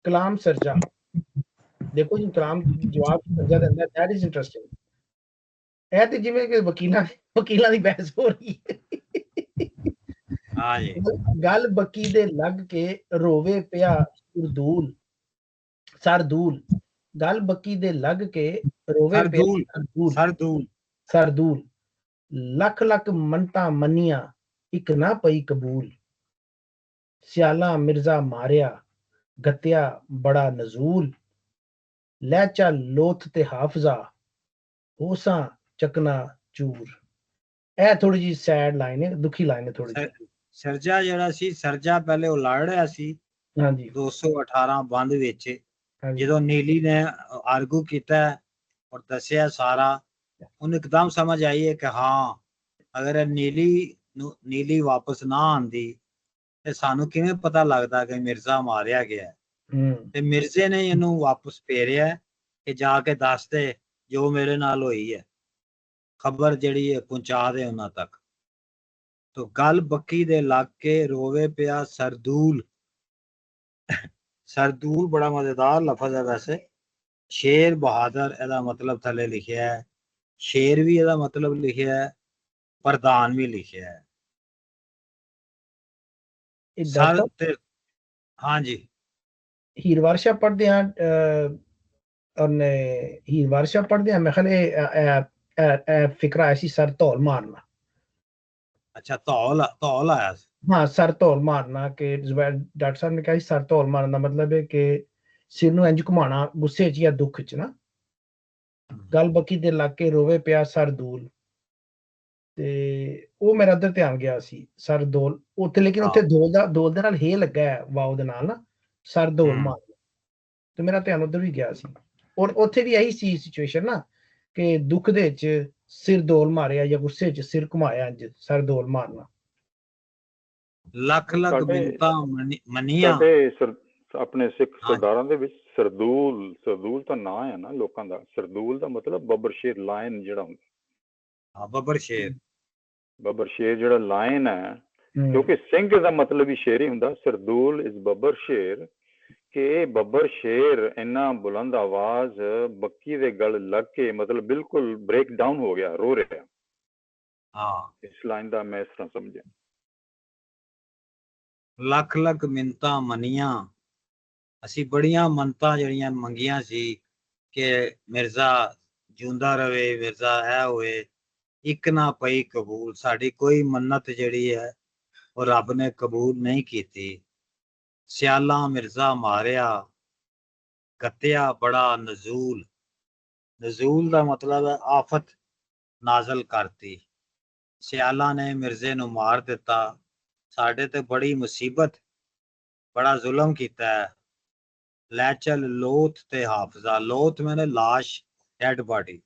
कलाम सरजा। देखो जी कलाम जवाब सरजा देंदा, दैट इज इंटरेस्टिंग। ਇਹ ਤੇ ਜਿਵੇਂ ਕਿ ਵਕੀਲਾਂ ਦੀ ਬਹਿਸ ਹੋ ਰਹੀ ਹੈ। ਹਾਂ ਜੀ। ਗੱਲ ਬੱਕੀ ਦੇ ਲੱਗ ਕੇ ਰੋਵੇ ਪਿਆ ਸਰਦੂਲ। ਗੱਲ ਬੱਕੀ ਦੇ ਲੱਗ ਕੇ ਰੋਵੇ ਪਿਆ ਸਰਦੂਲ। ਲੱਖ ਲੱਖ ਮੰਨਤਾਂ ਮੰਨੀਆਂ, ਇੱਕ ਨਾ ਪਈ ਕਬੂਲ। ਸਿਆਲਾ ਮਿਰਜ਼ਾ ਮਾਰਿਆ, ਗੱਤਿਆ ਬੜਾ ਨਜ਼ੂਲ। ਲਹਿਚਾ ਲੋਥ ਤੇ ਹਾਫਜ਼ਾ, ਹੋਸਾਂ ਚੱਕਣਾ ਚੂਰ। ਇਹ ਥੋੜੀ ਜੀ ਸੈਡ ਲਾਈਨ ਹੈ, ਦੁਖੀ ਲਾਈਨ ਹੈ ਥੋੜੀ ਜੀ। ਸਰਜਾ ਜਿਹੜਾ ਸੀ, ਸਰਜਾ ਪਹਿਲੇ ਉਹ ਲੜ ਰਿਹਾ ਸੀ। ਹਾਂਜੀ 218 ਬੰਦ ਵਿੱਚ ਹਾਂਜੀ ਜਦੋਂ ਨੀਲੀ ਨੇ ਆਰਗੂ ਕੀਤਾ ਔਰ ਦੱਸਿਆ ਸਾਰਾ, ਉਹਨੂੰ ਇੱਕਦਮ ਸਮਝ ਆਈ ਹੈ ਕਿ ਹਾਂ ਅਗਰ ਨੀਲੀ ਵਾਪਸ ਨਾ ਆਂਦੀ ਤੇ ਸਾਨੂੰ ਕਿਵੇਂ ਪਤਾ ਲੱਗਦਾ ਕਿ ਮਿਰਜ਼ਾ ਮਾਰਿਆ ਗਿਆ। ਤੇ ਮਿਰਜ਼ੇ ਨੇ ਇਹਨੂੰ ਵਾਪਸ ਭੇਜਿਆ ਕਿ ਜਾ ਕੇ ਦੱਸ ਦੇ ਜੋ ਮੇਰੇ ਨਾਲ ਹੋਈ ਹੈ, ਖਬਰ ਜਿਹੜੀ ਹੈ ਪਹੁੰਚਾ ਦੇ ਉਹਨਾਂ ਤੱਕ। ਤੋ ਗੱਲ ਬੱਕੀ ਦੇ ਲੱਗ ਕੇ ਰੋਵੇ ਪਿਆ ਸਰਦੂਲ। ਸਰਦੂਲ ਬੜਾ ਮਜ਼ੇਦਾਰ ਲਫ਼ਜ਼ ਹੈ ਵੈਸੇ। ਸ਼ੇਰ ਬਹਾਦਰ ਇਹਦਾ ਮਤਲਬ ਥੱਲੇ ਲਿਖਿਆ ਹੈ, ਸ਼ੇਰ ਵੀ ਇਹਦਾ ਮਤਲਬ ਲਿਖਿਆ ਹੈ, ਪ੍ਰਧਾਨ ਵੀ ਲਿਖਿਆ ਹੈ। ਸਰ ਤੇ ਹਾਂਜੀ ਹੀਰ ਵਾਰਸ਼ਾ ਪੜ੍ਹਦੇ ਹਾਂ ਉਹਨੇ ਹੀਰ ਵਾਰਸ਼ਾ ਪੜ੍ਹਦੇ ਹਾਂ ਮੈਂ ਖਿਆਲ ਫਿਕਰਾ ਆਇਆ ਸੀ ਸਰ ਧੌਲ ਮਾਰਨਾ। ਅੱਛਾ ਧੌਲ ਆਇਆ ਸੀ। ਹਾਂ ਸਰ ਧੌਲ ਮਾਰਨਾ, ਕਿ ਡਾਕਟਰ ਸਾਹਿਬ ਨੇ ਕਿਹਾ ਸੀ ਸਰ ਧੌਲ ਮਾਰਨ ਦਾ ਮਤਲਬ ਹੈ ਕਿ ਸਿਰ ਨੂੰ ਇੰਜ ਘੁਮਾਉਣਾ ਗੁੱਸੇ 'ਚ ਜਾਂ ਦੁੱਖ 'ਚ ਨਾ। ਗੱਲ ਬੱਕੀ ਦੇ ਲੱਗ ਕੇ ਰੋਵੇ ਪਿਆ ਸਰਦੂਲ, ਤੇ ਉਹ ਮੇਰਾ ਉੱਧਰ ਧਿਆਨ ਗਿਆ ਸੀ ਸਰਦੂਲ ਉੱਥੇ। ਲੇਕਿਨ ਉੱਥੇ ਦੋਲ ਦੇ ਨਾਲ ਹੇ ਲੱਗਾ ਹੈ ਵਾਓ ਦੇ ਨਾਲ ਨਾ, ਸਰਦੂਲ ਮਾਰਨਾ, ਤੇ ਮੇਰਾ ਧਿਆਨ ਉੱਧਰ ਵੀ ਗਿਆ ਸੀ। ਔਰ ਉੱਥੇ ਵੀ ਇਹੀ ਸੀ ਸਿਚੁਏਸ਼ਨ ਨਾ, ਕਿ ਦੁੱਖ ਦੇ ਵਿੱਚ ਸਿਰ ਦੋਲ ਮਾਰਿਆ ਜਾਂ ਗੁੱਸੇ 'ਚ ਸਿਰ ਘੁਮਾਇਆ, ਇੰਜ ਸਰਦੂਲ ਮਾਰਨਾ। ਲੱਖ ਲੱਖ ਮਿੰਤਾਂ ਮੰਨੀਆਂ। ਆਪਣੇ ਸਿੱਖ ਸਰਦਾਰਾਂ ਦੇ ਵਿੱਚ ਸਰਦੂਲ ਤਾਂ ਨਾਂ ਹੈ ਨਾ ਲੋਕਾਂ ਦਾ। ਸਰਦੂਲ ਦਾ ਮਤਲਬ ਬੱਬਰ ਸ਼ੇਰ, ਲਾਇਨ ਜਿਹੜਾ ਹੁੰਦਾ। ਹਾਂ ਬੱਬਰ ਸ਼ੇਰ ਜਿਹੜਾ ਲਾਇਨ ਹੈ, ਕਿਉਂਕਿ ਸਿੰਘ ਦਾ ਮਤਲਬ ਹੀ ਸ਼ੇਰ ਹੀ ਹੁੰਦਾ। ਸਰਦੂਲ ਇਜ਼ ਬੱਬਰ ਸ਼ੇਰ, ਕਿ ਬੱਬਰ ਸ਼ੇਰ ਇੰਨਾ ਬੁਲੰਦ ਆਵਾਜ਼ ਬੱਕੀ ਦੇ ਗਲ ਲੱਗ ਕੇ ਮਤਲਬ ਬਿਲਕੁਲ ਬ੍ਰੇਕ ਡਾਊਨ ਹੋ ਗਿਆ, ਰੋ ਰਿਹਾ। ਹਾਂ ਇਸ ਲਾਈਨ ਦਾ ਮੈਂ ਇਸ ਤਰ੍ਹਾਂ ਸਮਝਿਆ। ਲੱਖ ਲੱਖ ਮਿੰਤਾਂ ਮੰਨੀਆਂ, ਅਸੀਂ ਬੜੀਆਂ ਮੰਨਤਾਂ ਜਿਹੜੀਆਂ ਮੰਗੀਆਂ ਸੀ ਕਿ ਮਿਰਜ਼ਾ ਜਿਉਂਦਾ ਰਵੇ, ਮਿਰਜ਼ਾ ਇਹ ਹੋਏ, ਇੱਕ ਨਾ ਪਈ ਕਬੂਲ। ਸਾਡੀ ਕੋਈ ਮੰਨਤ ਜਿਹੜੀ ਹੈ ਉਹ ਰੱਬ ਨੇ ਕਬੂਲ ਨਹੀਂ ਕੀਤੀ। ਸਿਆਲਾਂ ਮਿਰਜ਼ਾ ਮਾਰਿਆ, ਗੱਤਿਆ ਬੜਾ ਨਜ਼ੂਲ। ਨਜ਼ੂਲ ਦਾ ਮਤਲਬ ਹੈ ਆਫਤ ਨਾਜ਼ਲ ਕਰਤੀ। ਸਿਆਲਾਂ ਨੇ ਮਿਰਜ਼ੇ ਨੂੰ ਮਾਰ ਦਿੱਤਾ, ਸਾਡੇ ਤੇ ਬੜੀ ਮੁਸੀਬਤ ਬੜਾ ਜ਼ੁਲਮ ਕੀਤਾ ਹੈ। ਲੈ ਚੱਲ ਲੋਥ ਤੇ ਹਾਫਜ਼ਾ, ਲੋਥ ਮੈਨੇ ਲਾਸ਼, ਡੈਡ ਬਾਡੀ,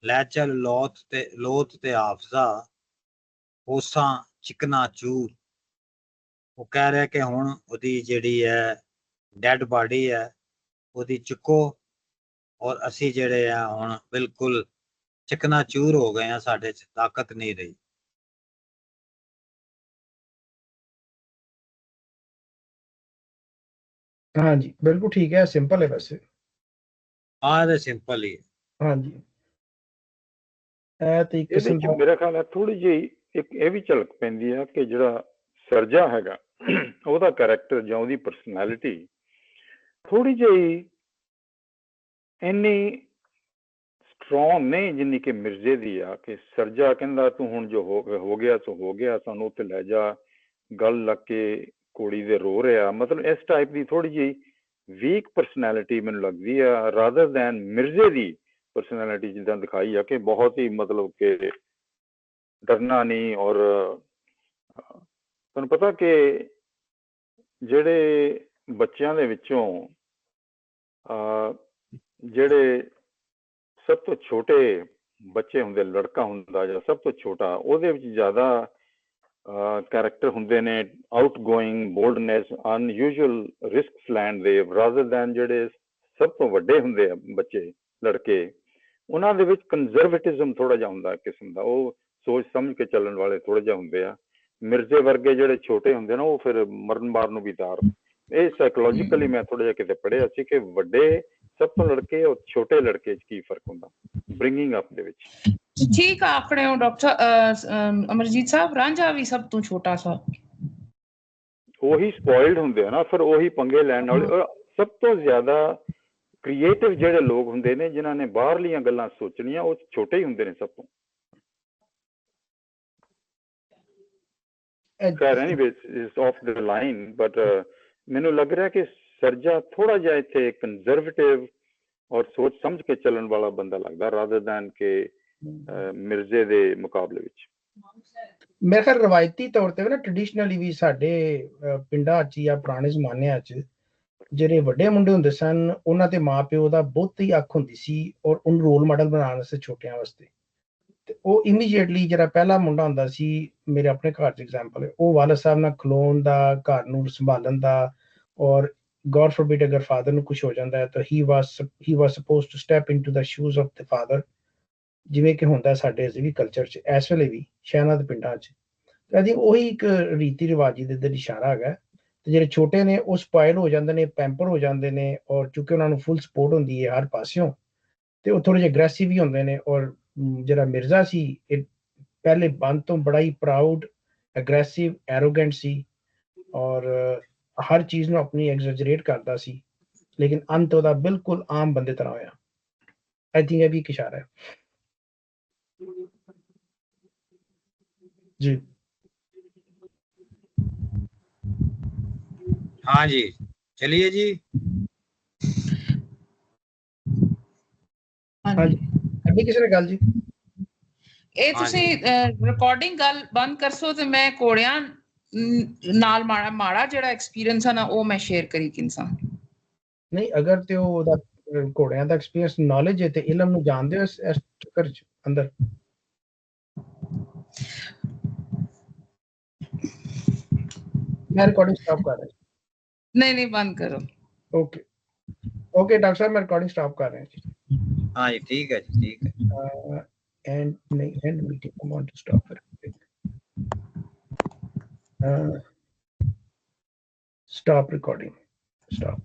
ਲੈ ਚੱਲ ਲੋਥ ਤੇ ਹਾਫਜ਼ਾ, ਹੋਸਾਂ ਚਿਕਨਾ ਚੂਰ। ਉਹ ਕਹਿ ਰਿਹਾ ਕਿ ਹੁਣ ਉਹਦੀ ਜਿਹੜੀ ਹੈ ਡੈਡ ਬਾਡੀ ਹੈ ਉਹਦੀ ਚੁੱਕੋ, ਔਰ ਅਸੀਂ ਜਿਹੜੇ ਆ ਹੁਣ ਬਿਲਕੁਲ ਚਿਕਨਾ ਚੂਰ ਹੋ ਗਏ ਆ, ਸਾਡੇ ਚ ਤਾਕਤ ਨਹੀਂ ਰਹੀ। हाँ जी बिल्कुल ठीक है, सिंपल है वैसे। ਆਹ ਤੇ ਸਿੰਪਲ ਹੀ ਹੈ। हाँ जी ਇਹ ਤੇ ਇੱਕ ਇਹਦੇ ਕਿਸਮ ਚ ਦਾ ਮੇਰਾ ਖਿਆਲ ਹੈ ਥੋੜੀ ਜਿਹੀ ਇੱਕ ਇਹ ਵੀ ਝਲਕ ਪੈਂਦੀ ਆ ਕਿ ਜਿਹੜਾ ਸਰਜਾ ਹੈਗਾ ਉਹਦਾ ਕੈਰੈਕਟਰ ਜਾਂ ਉਹਦੀ ਪਰਸਨੈਲਿਟੀ ਥੋੜੀ ਜਿਹੀ ਇੰਨੀ ਸਟਰੋਂਗ ਨਹੀਂ ਜਿੰਨੀ ਕਿ ਮਿਰਜ਼ੇ ਦੀ ਆ, ਕਿ ਸਰਜਾ ਕਹਿੰਦਾ ਤੂੰ ਹੁਣ ਜੋ ਹੋ ਗਿਆ ਸੋ ਹੋ ਗਿਆ, ਸਾਨੂੰ ਉੱਥੇ ਲੈ ਜਾ, ਗੱਲ ਲੱਗ ਕੇ ਕੁੜੀ ਦੇ ਰੋ ਰਿਹਾ। ਮਤਲਬ ਇਸ ਟਾਈਪ ਦੀ ਥੋੜੀ ਜਿਹੀ ਵੀਕ ਪਰਸਨੈਲਿਟੀ ਮੈਨੂੰ ਲੱਗਦੀ ਆ, ਰਾਦਰ ਦੈਨ ਮਿਰਜ਼ੇ ਦੀ ਪਰਸਨੈਲਿਟੀ ਜਿੱਦਾਂ ਦਿਖਾਈ ਆ ਕਿ ਬਹੁਤ ਹੀ ਮਤਲਬ ਕਿ ਡਰਨਾ ਨਹੀਂ। ਔਰ ਤੁਹਾਨੂੰ ਪਤਾ ਕਿ ਜਿਹੜੇ ਬੱਚਿਆਂ ਦੇ ਵਿੱਚੋਂ ਜਿਹੜੇ ਸਭ ਤੋਂ ਛੋਟੇ ਬੱਚੇ ਹੁੰਦੇ, ਲੜਕਾ ਹੁੰਦਾ ਜਾਂ ਸਭ ਤੋਂ ਛੋਟਾ, ਉਹਦੇ ਵਿੱਚ ਜ਼ਿਆਦਾ ਕੈਰੈਕਟਰ ਹੁੰਦੇ ਨੇ ਆਊਟ ਗੋਇੰਗ, ਬੋਲਡਨੈਸ, ਅਨਯੂਜੂਅਲ ਰਿਸਕਸ ਲੈਣ ਦੇ, ਰਾਦਰ ਦੈਨ ਜਿਹੜੇ ਸਭ ਤੋਂ ਵੱਡੇ ਹੁੰਦੇ ਆ ਬੱਚੇ, ਲੜਕੇ, ਉਹਨਾਂ ਦੇ ਵਿੱਚ ਕੰਜ਼ਰਵੇਟਿਜ਼ਮ ਥੋੜਾ ਜਿਹਾ ਹੁੰਦਾ ਕਿਸਮ ਦਾ, ਉਹ ਸੋਚ ਸਮਝ ਕੇ ਚੱਲਣ ਵਾਲੇ ਥੋੜੇ ਜਿਹਾ ਹੁੰਦੇ ਆ। ਮਿਰਜ਼ੇ ਵਰਗੇ ਜਿਹੜੇ ਛੋਟੇ ਹੁੰਦੇ ਨਾ ਉਹ ਫਿਰ ਮਰਨ ਮਾਰਨ ਨੂੰ ਵੀ ਤਿਆਰ। ਇਹ ਸਾਈਕੋਲੋਜੀਕਲੀ ਮੈਂ ਥੋੜਾ ਜਿਹਾ ਕਿਤੇ ਪੜ੍ਹਿਆ ਸੀ ਕਿ ਵੱਡੇ ਸਭ ਤੋਂ ਲੜਕੇ ਔਰ ਛੋਟੇ ਲੜਕੇ 'ਚ ਕੀ ਫਰਕ ਹੁੰਦਾ ਬ੍ਰਿੰਗਿੰਗ ਅਪ ਦੇ ਵਿੱਚ। ਠੀਕ ਆਖੜੇ ਹੋ ਡਾਕਟਰ ਅਮਰਜੀਤ ਸਾਹਿਬ, ਰਾਂਝਾ ਵੀ ਸਭ ਤੋਂ ਛੋਟਾ ਸਾ, ਉਹੀ ਸਪੋਇਲਡ ਹੁੰਦੇ ਆ ਨਾ, ਫਿਰ ਉਹੀ ਪੰਗੇ ਲੈਣ ਵਾਲੇ। ਔਰ ਸਭ ਤੋਂ ਜ਼ਿਆਦਾ ਕ੍ਰੀਏਟਿਵ ਜਿਹੜੇ ਲੋਕ ਹੁੰਦੇ ਨੇ ਜਿਨ੍ਹਾਂ ਨੇ ਬਾਹਰਲੀਆਂ ਗੱਲਾਂ ਸੋਚਣੀਆਂ, ਉਹ ਛੋਟੇ ਹੀ ਹੁੰਦੇ ਨੇ ਸਭ ਤੋਂ। ਖੈਰ anyways is of the line, but ਮੈਨੂੰ ਲੱਗ ਰਿਹਾ ਕਿ ਸਰਜਾ ਥੋੜਾ ਜਿਹਾ ਇੱਥੇ ਕੰਜ਼ਰਵੇਟਿਵ ਔਰ ਸੋਚ ਸਮਝ ਕੇ ਚੱਲਣ ਵਾਲਾ ਬੰਦਾ ਲੱਗਦਾ, ਰਾਦਰ ਦੈਨ ਕਿ ਮਿਰਜ਼ੇ ਦੇ ਮੁਕਾਬਲੇ ਵਿੱਚ। ਮੇਰੇ ਖਿਆਲ ਰਵਾਇਤੀ ਤੌਰ ਤੇ ਨਾ ਟ੍ਰੈਡੀਸ਼ਨਲੀ ਵੀ ਸਾਡੇ ਪਿੰਡਾਂ 'ਚ ਜਾਂ ਪੁਰਾਣੇ ਜ਼ਮਾਨਿਆਂ 'ਚ ਜਿਹੜੇ ਵੱਡੇ ਮੁੰਡੇ ਹੁੰਦੇ ਸਨ ਉਹਨਾਂ ਦੇ ਮਾਪਿਓ ਦਾ ਬਹੁਤੀ ਅੱਖ ਹੁੰਦੀ ਸੀ ਔਰ ਉਹਨੂੰ ਰੋਲ ਮਾਡਲ ਬਣਾਉਣ ਵਾਸਤੇ ਛੋਟਿਆਂ ਵਾਸਤੇ। ਤੇ ਉਹ ਇਮੀਡੀਏਟਲੀ ਜਿਹੜਾ ਪਹਿਲਾ ਮੁੰਡਾ ਹੁੰਦਾ ਸੀ, ਮੇਰੇ ਆਪਣੇ ਘਰ 'ਚ ਐਗਜ਼ਾਮਪਲ ਹੈ, ਉਹ ਵਾਲਦ ਸਾਹਿਬ ਨਾਲ ਖਲੋਣ ਦਾ, ਘਰ ਨੂੰ ਸੰਭਾਲਣ ਦਾ, ਔਰ ਗॉड ਫੋਰਬਿਡ ਅਗਰ ਫਾਦਰ ਨੂੰ ਕੁਝ ਹੋ ਜਾਂਦਾ ਹੈ ਤਾਂ ਹੀ was supposed to step into the shoes of the father, ਜਿਵੇਂ ਕਿ ਹੁੰਦਾ ਸਾਡੇ ਅਜੇ ਵੀ ਕਲਚਰ 'ਚ ਇਸ ਵੇਲੇ ਵੀ ਸ਼ਹਿਰਾਂ ਦੇ ਪਿੰਡਾਂ 'ਚ। ਆਈ ਥਿੰਕ ਉਹੀ ਇੱਕ ਰੀਤੀ ਰਿਵਾਜੀ ਦੇ ਅੰਦਰ ਇਸ਼ਾਰਾ ਹੈਗਾ। ਤੇ ਜਿਹੜੇ ਛੋਟੇ ਨੇ ਉਹ ਸਪਾਇਲ ਹੋ ਜਾਂਦੇ ਨੇ, ਪੈਂਪਰ ਹੋ ਜਾਂਦੇ ਨੇ, ਔਰ ਚੂੰਕਿ ਉਹਨਾਂ ਨੂੰ ਫੁੱਲ ਸਪੋਰਟ ਹੁੰਦੀ ਹੈ ਹਰ ਪਾਸਿਓਂ, ਤੇ ਉਹ ਥੋੜੇ ਜਿਹੇ ਅਗਰੈਸਿਵ ਵੀ ਹੁੰਦੇ ਨੇ। ਔਰ ਜਿਹੜਾ ਮਿਰਜ਼ਾ ਸੀ ਇਹ ਪਹਿਲੇ ਬੰਦ ਤੋਂ ਬੜਾ ਹੀ ਪ੍ਰਾਊਡ, ਅਗਰੈਸਿਵ, ਐਰੋਗੈਂਟ ਸੀ ਔਰ ਹਰ ਚੀਜ਼ ਨੂੰ ਆਪਣੀ ਐਗਜ਼ੈਜਰੇਟ ਕਰਦਾ ਸੀ, ਲੇਕਿਨ ਅੰਤ ਉਹਦਾ ਬਿਲਕੁਲ ਆਮ ਬੰਦੇ ਤਰ੍ਹਾਂ ਹੋਇਆ। ਆਈ ਥਿੰਕ ਇਹ ਵੀ ਇੱਕ ਇਸ਼ਾਰਾ ਹੈ ਜੀ। हाँ जी चलिए जी। ਹਾਂਜੀ ਅੱਗੇ ਕਿਸੇ ਨੇ ਗੱਲ ਜੀ? ਇਹ ਤੁਸੀਂ ਰਿਕਾਰਡਿੰਗ ਗੱਲ ਬੰਦ ਕਰਸੋ ਤੇ ਮੈਂ ਕੋੜਿਆਂ ਨਾਲ ਮਾੜਾ ਜਿਹੜਾ ਐਕਸਪੀਰੀਅੰਸ ਆ ਨਾ ਉਹ ਮੈਂ ਸ਼ੇਅਰ ਕਰੀ ਕਿੰਸਾ। ਨਹੀਂ ਅਗਰ ਤੇ ਉਹਦਾ ਘੋੜਿਆਂ ਦਾ ਐਕਸਪੀਰੀਅੰਸ ਨੌਲੇਜ ਹੈ ਤੇ ਇਲਮ ਨੂੰ ਜਾਣਦੇ ਹੋ ਇਸ ਚੱਕਰ 'ਚ ਅੰਦਰ। ਮੈਂ ਰਿਕਾਰਡਿੰਗ ਸਟਾਪ ਕਰ ਰਿਹਾ। नहीं बंद करो। ओके ओके डॉक्टर साहब मैं रिकॉर्डिंग स्टॉप कर रहे हैं। हाँ जी ठीक है जी ठीक है। एंड नहीं end meeting I want to stop stop recording stop.